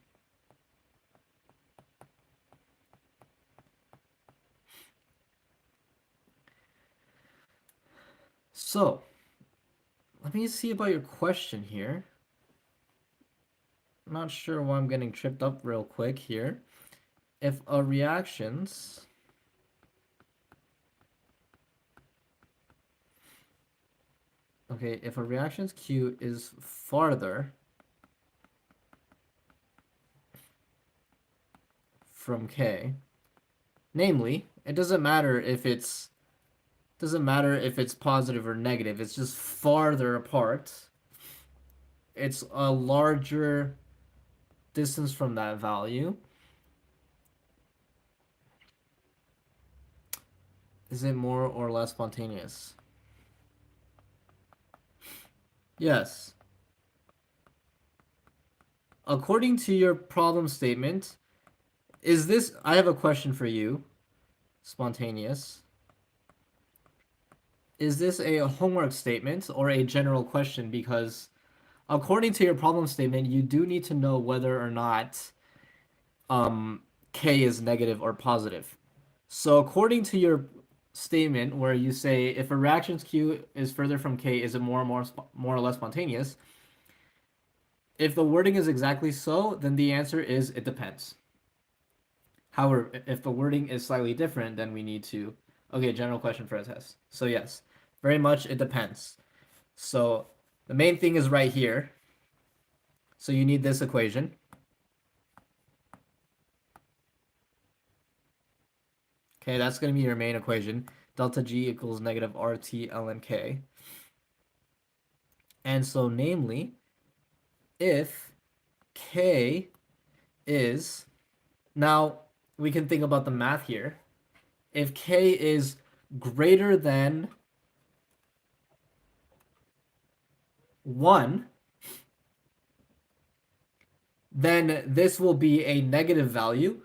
So, let me see about your question here. I'm not sure why I'm getting tripped up real quick here. If a reactions if a reactions Q is farther from K, namely, it doesn't matter if it's positive or negative, it's just farther apart. It's a larger distance from that value. Is it more or less spontaneous? Yes. According to your problem statement, I have a question for you, spontaneous. Is this a homework statement or a general question? Because according to your problem statement, you do need to know whether or not K is negative or positive. So according to your statement where you say if a reactions Q is further from K, is it more or less spontaneous? If the wording is exactly so, then the answer is it depends. However, if the wording is slightly different, then we need to Okay, general question for a test. So yes, very much it depends. So the main thing is right here. So you need this equation. Okay, that's going to be your main equation. Delta G equals negative RT ln K. And so namely, if K is, now we can think about the math here. If K is greater than 1, then this will be a negative value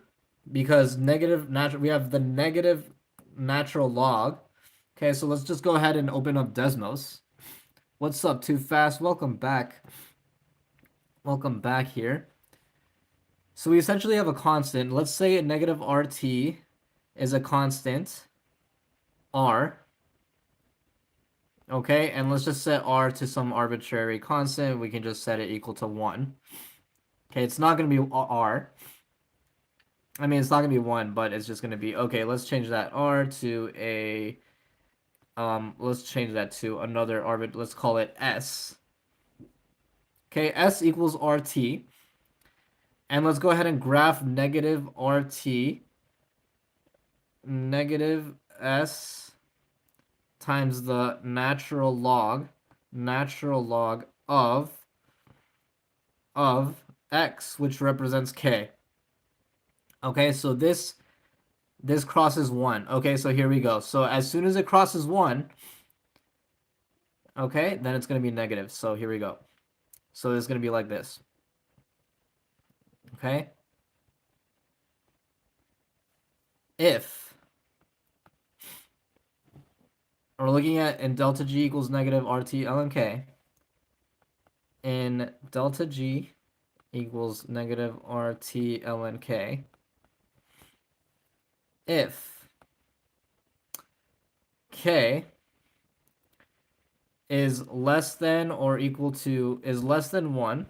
because we have the negative natural log. Okay, so let's just go ahead and open up Desmos. What's up, Too Fast? Welcome back. Welcome back here. So we essentially have a constant. Let's say a negative RT is a constant R. Okay, and let's just set R to some arbitrary constant. We can just set it equal to 1. Okay, it's not going to be R. I mean, it's not going to be 1, but it's just going to be, okay, let's change that R to a, let's change that to another let's call it S. Okay, S equals RT. And let's go ahead and graph negative RT, negative S times the natural log of X, which represents K. Okay, so this crosses 1. Okay, so here we go. So as soon as it crosses 1, okay, then it's going to be negative. So here we go. So it's going to be like this. Okay? If we're looking at in delta G equals negative RT ln K, in delta G equals negative RT ln K, if K is less than or equal to, is less than 1,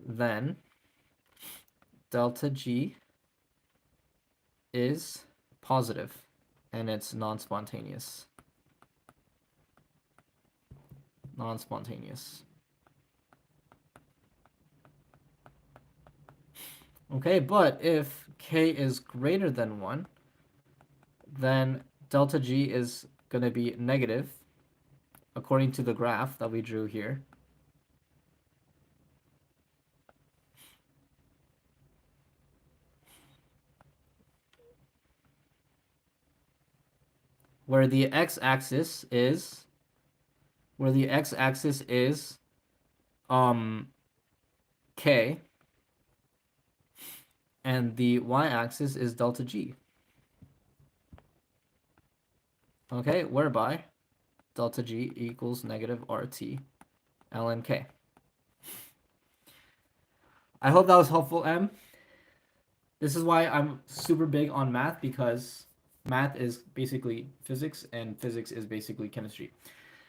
then delta G is positive and it's non-spontaneous. Non-spontaneous. Okay, but if K is greater than 1, then delta G is going to be negative according to the graph that we drew here. Where the x-axis is K, and the y-axis is delta G. Okay, whereby delta G equals negative RT ln K. I hope that was helpful, M. This is why I'm super big on math, because math is basically physics and physics is basically chemistry.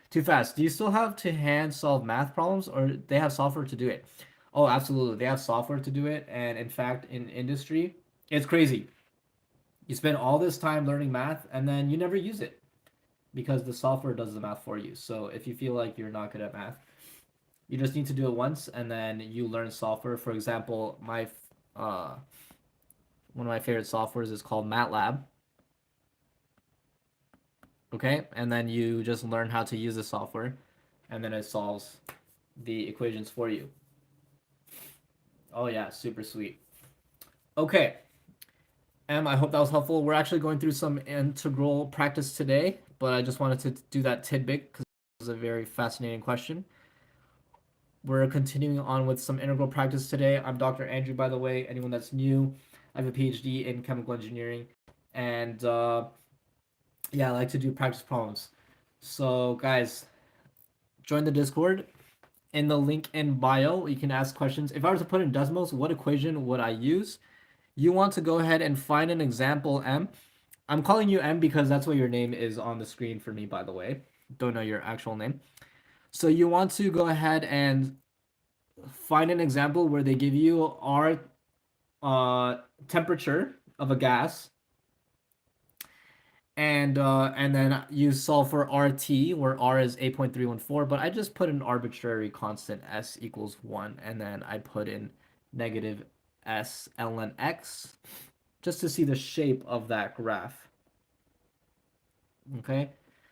Too Fast, do you still have to hand solve math problems, or they have software to do it? Oh, absolutely. They have software to do it. And in fact, in industry, it's crazy. You spend all this time learning math and then you never use it because the software does the math for you. So if you feel like you're not good at math, you just need to do it once and then you learn software. For example, one of my favorite softwares is called MATLAB. Okay, and then you just learn how to use the software and then it solves the equations for you. Oh yeah, super sweet. Okay. I hope that was helpful. We're actually going through some integral practice today, but I just wanted to do that tidbit because it was a very fascinating question. We're continuing on with some integral practice today. I'm Dr. Andrew, by the way. Anyone that's new, I have a PhD in chemical engineering, and yeah, I like to do practice problems. So, guys, join the Discord. In the link in bio, you can ask questions. If I were to put in Desmos, what equation would I use? You want to go ahead and find an example, M. I'm calling you M because that's what your name is on the screen for me, by the way. Don't know your actual name. So you want to go ahead and find an example where they give you our temperature of a gas, And then you solve for RT, where R is 8.314, but I just put an arbitrary constant S equals 1, and then I put in negative S ln x just to see the shape of that graph. Okay,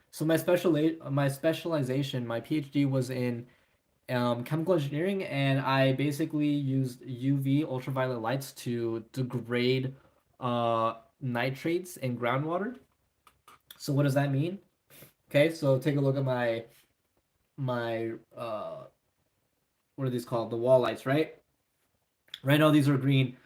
so my specialization, my PhD was in chemical engineering, and I basically used UV ultraviolet lights to degrade nitrates in groundwater. So what does that mean? Okay, so take a look at my what are these called? The wall lights, right? Right now these are green,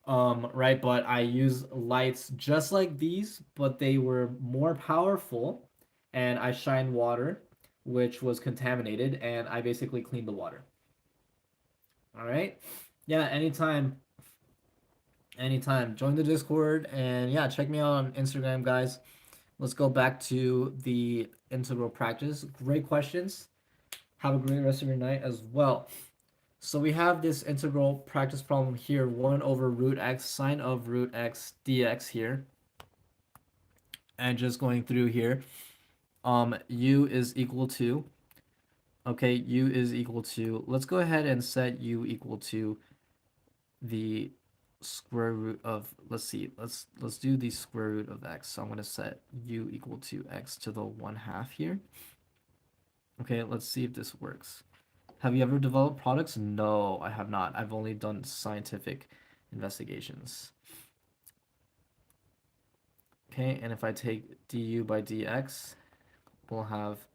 right? But I use lights just like these, but they were more powerful, and I shined water, which was contaminated, and I basically cleaned the water. All right. Yeah, anytime. Join the Discord, and yeah, check me out on Instagram, guys. Let's go back to the integral practice. Great questions. Have a great rest of your night as well. So we have this integral practice problem here, 1 over root x sine of root x dx here. And just going through here, u is equal to, okay, u is equal to, let's go ahead and set u equal to the square root of, let's see, let's do the square root of x. So I'm going to set u equal to x to the 1/2 here. Okay, let's see if this works. Have you ever developed products? No, I have not. I've only done scientific investigations. Okay, and if I take du by dx, we'll have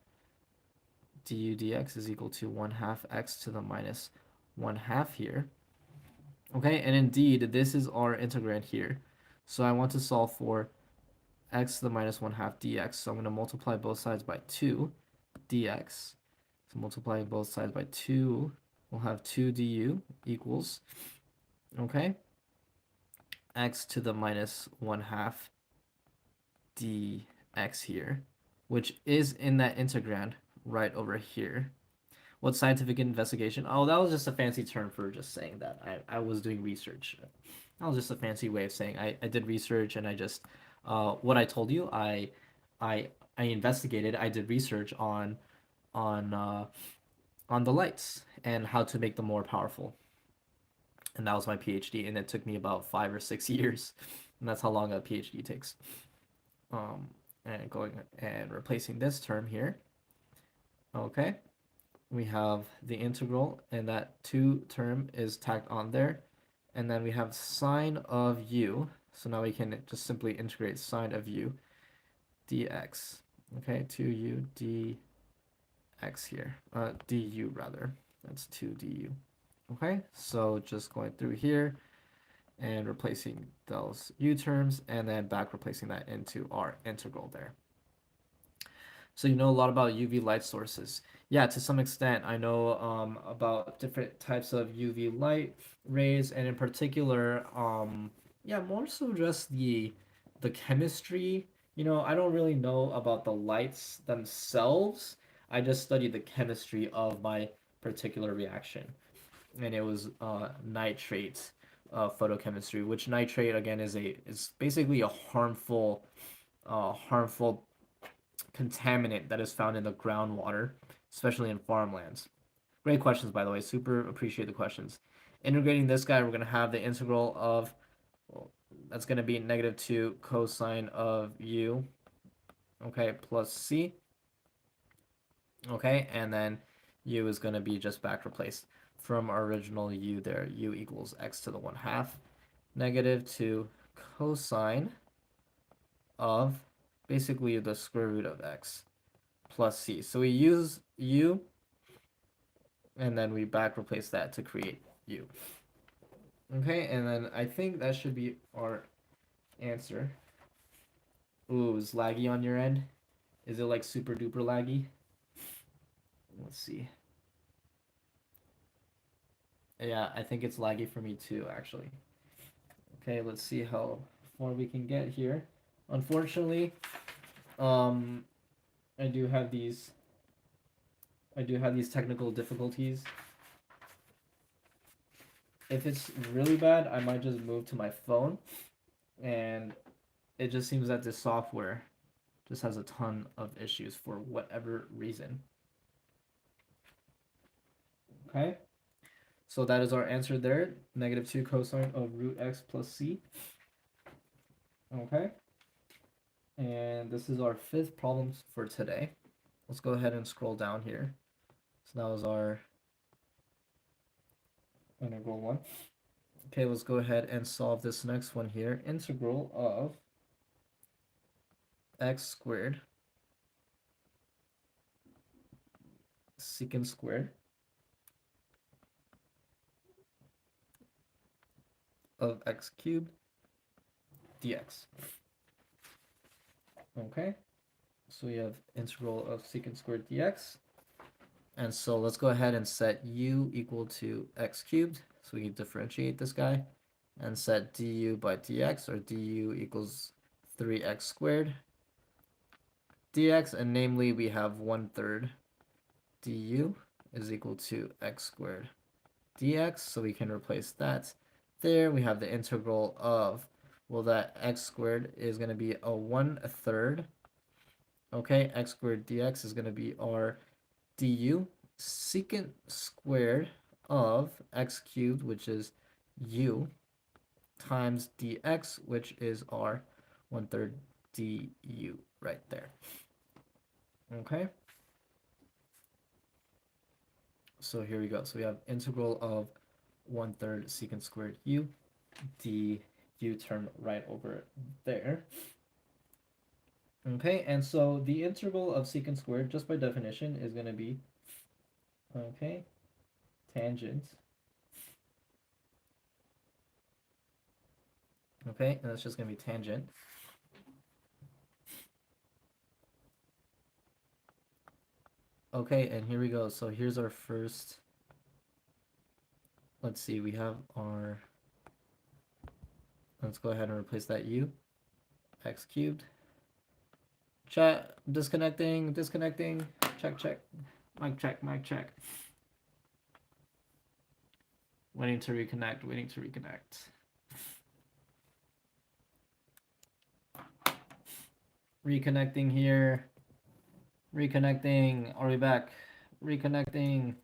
du dx is equal to 1/2 x to the minus 1/2 here. Okay, and indeed, this is our integrand here. So I want to solve for x to the minus 1/2 dx. So I'm going to multiply both sides by 2 dx. So multiplying both sides by 2, we'll have 2 du equals, okay, x to the minus 1/2 dx here, which is in that integrand right over here. What scientific investigation? Oh, that was just a fancy term for just saying that I was doing research. That was just a fancy way of saying I did research, and I just what I told you, I I investigated, I did research on uh, on the lights and how to make them more powerful. And that was my PhD, and it took me about 5 or 6 years, and that's how long a PhD takes. And going and replacing this term here. Okay, we have the integral, and that 2 term is tacked on there, and then we have sine of u. So now we can just simply integrate sine of u dx. Okay, 2u dx here, du rather. That's 2 du. Okay, so just going through here and replacing those u terms, and then back replacing that into our integral there. So you know a lot about UV light sources. Yeah, to some extent, I know about different types of UV light rays, and in particular, yeah, more so just the chemistry. You know, I don't really know about the lights themselves. I just studied the chemistry of my particular reaction, and it was nitrate photochemistry, which nitrate again is basically a harmful contaminant that is found in the groundwater, especially in farmlands. Great questions, by the way. Super appreciate the questions. Integrating this guy, we're going to have the integral of, well, that's going to be negative 2 cosine of u, okay, plus c, okay, and then u is going to be just back replaced from our original u there. U equals x to the 1/2, negative 2 cosine of basically the square root of x plus c. So we use u, and then we back replace that to create u. Okay, and then I think that should be our answer. Ooh, is laggy on your end? Is it like super duper laggy? Let's see. Yeah, I think it's laggy for me too, actually. Okay, let's see how far we can get here. Unfortunately, um, I do have these technical difficulties. If it's really bad, I might just move to my phone, and it just seems that this software just has a ton of issues for whatever reason. Okay, so that is our answer there. Negative 2 cosine of root x plus c. Okay, and this is our fifth problem for today. Let's go ahead and scroll down here. So that was our integral one. Okay, let's go ahead and solve this next one here. Integral of x squared secant squared of x cubed dx. Okay, so we have integral of secant squared dx. And so let's go ahead and set u equal to x cubed. So we can differentiate this guy and set du by dx, or du equals 3x squared dx. And namely, we have 1/3 du is equal to x squared dx. So we can replace that there. We have the integral of, well, that x squared is going to be a 1/3. Okay, x squared dx is going to be our du secant squared of x cubed, which is u, times dx, which is our 1/3 du right there. Okay, so here we go. So we have integral of 1/3 secant squared u, du term right over there. Okay, and so the integral of secant squared, just by definition, is going to be, okay, tangent. Okay, and that's just going to be tangent. Okay, and here we go. So here's our first, let's see, we have our, let's go ahead and replace that u, x cubed. Chat, disconnecting, check, mic check. Waiting to reconnect. Reconnecting here. Are we back? Reconnecting.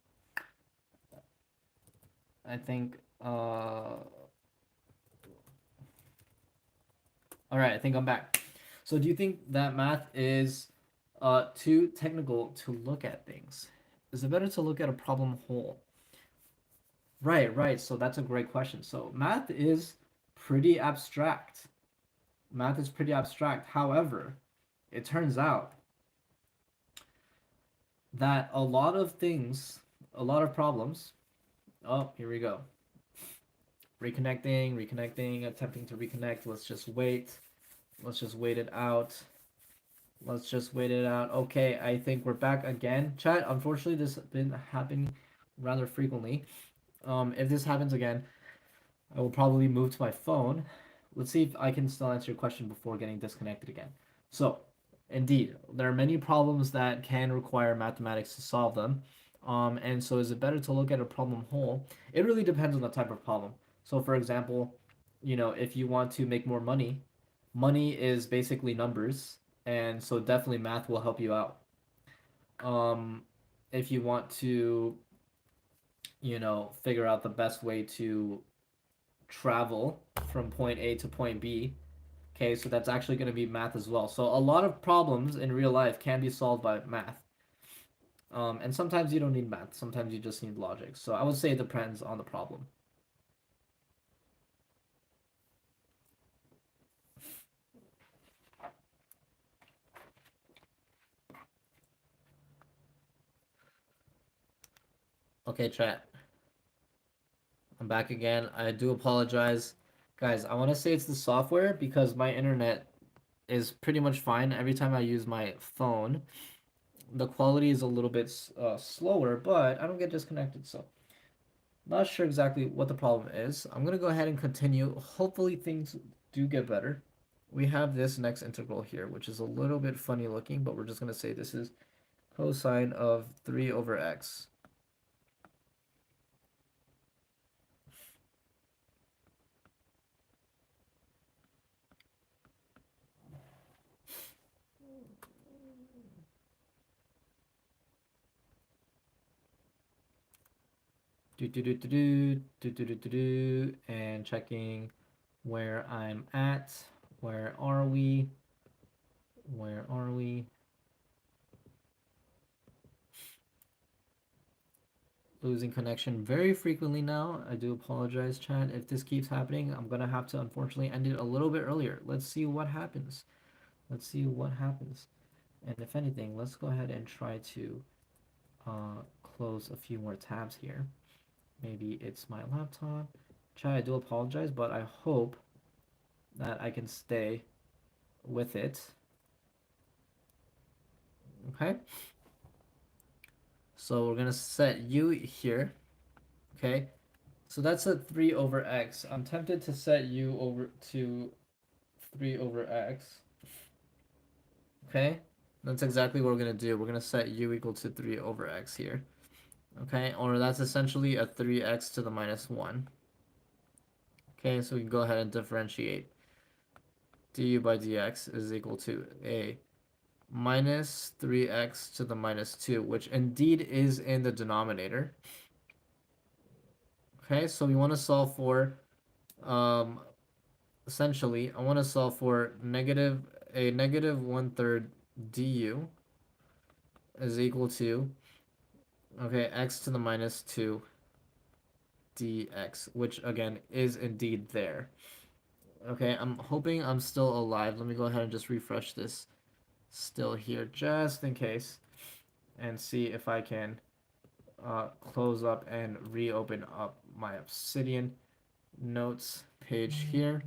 I think, all right, I think I'm back. So do you think that math is too technical to look at things? Is it better to look at a problem whole? Right. So that's a great question. So math is pretty abstract. However, it turns out that a lot of problems, oh, here we go. Reconnecting, attempting to reconnect. Let's just wait it out. Okay, I think we're back again. Chat, unfortunately, this has been happening rather frequently. If this happens again, I will probably move to my phone. Let's see if I can still answer your question before getting disconnected again. So, indeed, there are many problems that can require mathematics to solve them. And so is it better to look at a problem whole? It really depends on the type of problem. So, for example, if you want to make more money, money is basically numbers, and so definitely math will help you out. If you want to, figure out the best way to travel from point A to point B, okay, so that's actually going to be math as well. So a lot of problems in real life can be solved by math. And sometimes you don't need math. Sometimes you just need logic. So I would say it depends on the problem. Okay, chat. I'm back again. I do apologize. Guys, I want to say it's the software because my internet is pretty much fine. Every time I use my phone, the quality is a little bit slower, but I don't get disconnected, so not sure exactly what the problem is. I'm going to go ahead and continue. Hopefully things do get better. We have this next integral here, which is a little bit funny looking, but we're just going to say this is cosine of 3 over x. And checking where I'm at. Where are we? Where are we? Losing connection very frequently now. I do apologize, chat. If this keeps happening, I'm gonna have to unfortunately end it a little bit earlier. Let's see what happens. Let's see what happens. And if anything, let's go ahead and try to close a few more tabs here. Maybe it's my laptop. Chat, I do apologize, but I hope that I can stay with it. Okay. So we're gonna set u here. Okay. So that's a 3 over x. I'm tempted to set u over to 3 over x. Okay. That's exactly what we're gonna do. We're gonna set u equal to 3 over x here. Okay, or that's essentially a 3x to the minus 1. Okay, so we can go ahead and differentiate. Du by dx is equal to a minus 3x to the minus 2, which indeed is in the denominator. Okay, so we want to solve for, essentially, I want to solve for negative 1/3 du is equal to, okay, x to the minus 2 dx, which again is indeed there. Okay, I'm hoping I'm still alive. Let me go ahead and just refresh this still here just in case and see if I can close up and reopen up my Obsidian notes page here.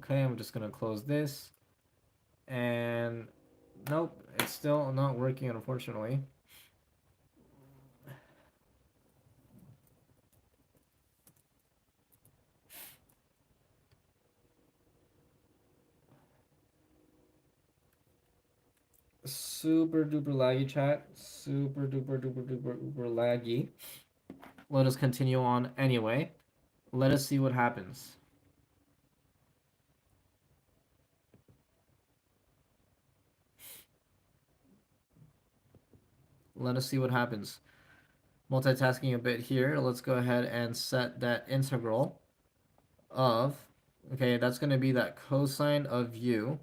Okay, I'm just gonna close this, and nope, it's still not working, unfortunately. Super duper laggy, chat. Super duper duper duper duper laggy. Let us continue on anyway. Let us see what happens. Let us see what happens. Multitasking a bit here. Let's go ahead and set that integral of, okay, that's going to be that cosine of u.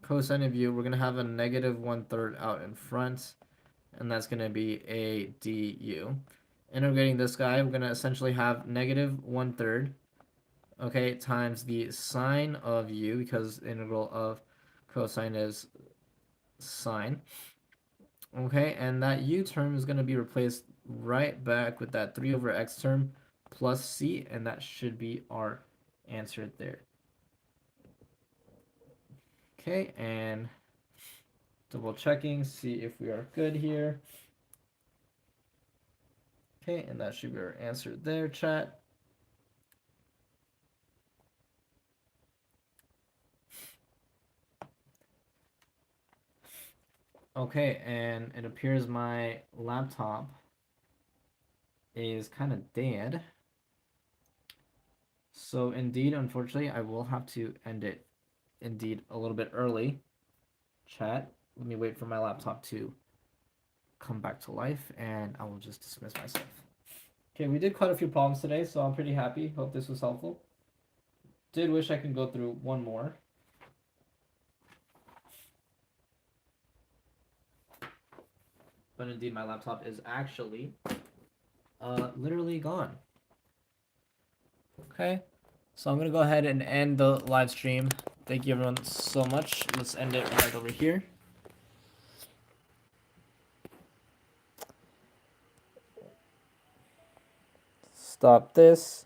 Cosine of u, we're going to have a negative 1/3 out in front, and that's going to be a du. Integrating this guy, we're going to essentially have negative 1/3, okay, times the sine of u, because the integral of cosine is sine. Okay, and that u term is going to be replaced right back with that 3 over x term plus c, and that should be our answer there. Okay, and double checking, see if we are good here. Okay, and that should be our answer there, chat. Okay, and it appears my laptop is kind of dead. So indeed, unfortunately, I will have to end it indeed a little bit early. Chat, let me wait for my laptop to come back to life, and I will just dismiss myself. Okay, we did quite a few problems today, so I'm pretty happy. Hope this was helpful. Did wish I could go through one more. But indeed, my laptop is actually literally gone. Okay, so I'm gonna go ahead and end the live stream. Thank you everyone so much. Let's end it right over here. Stop this.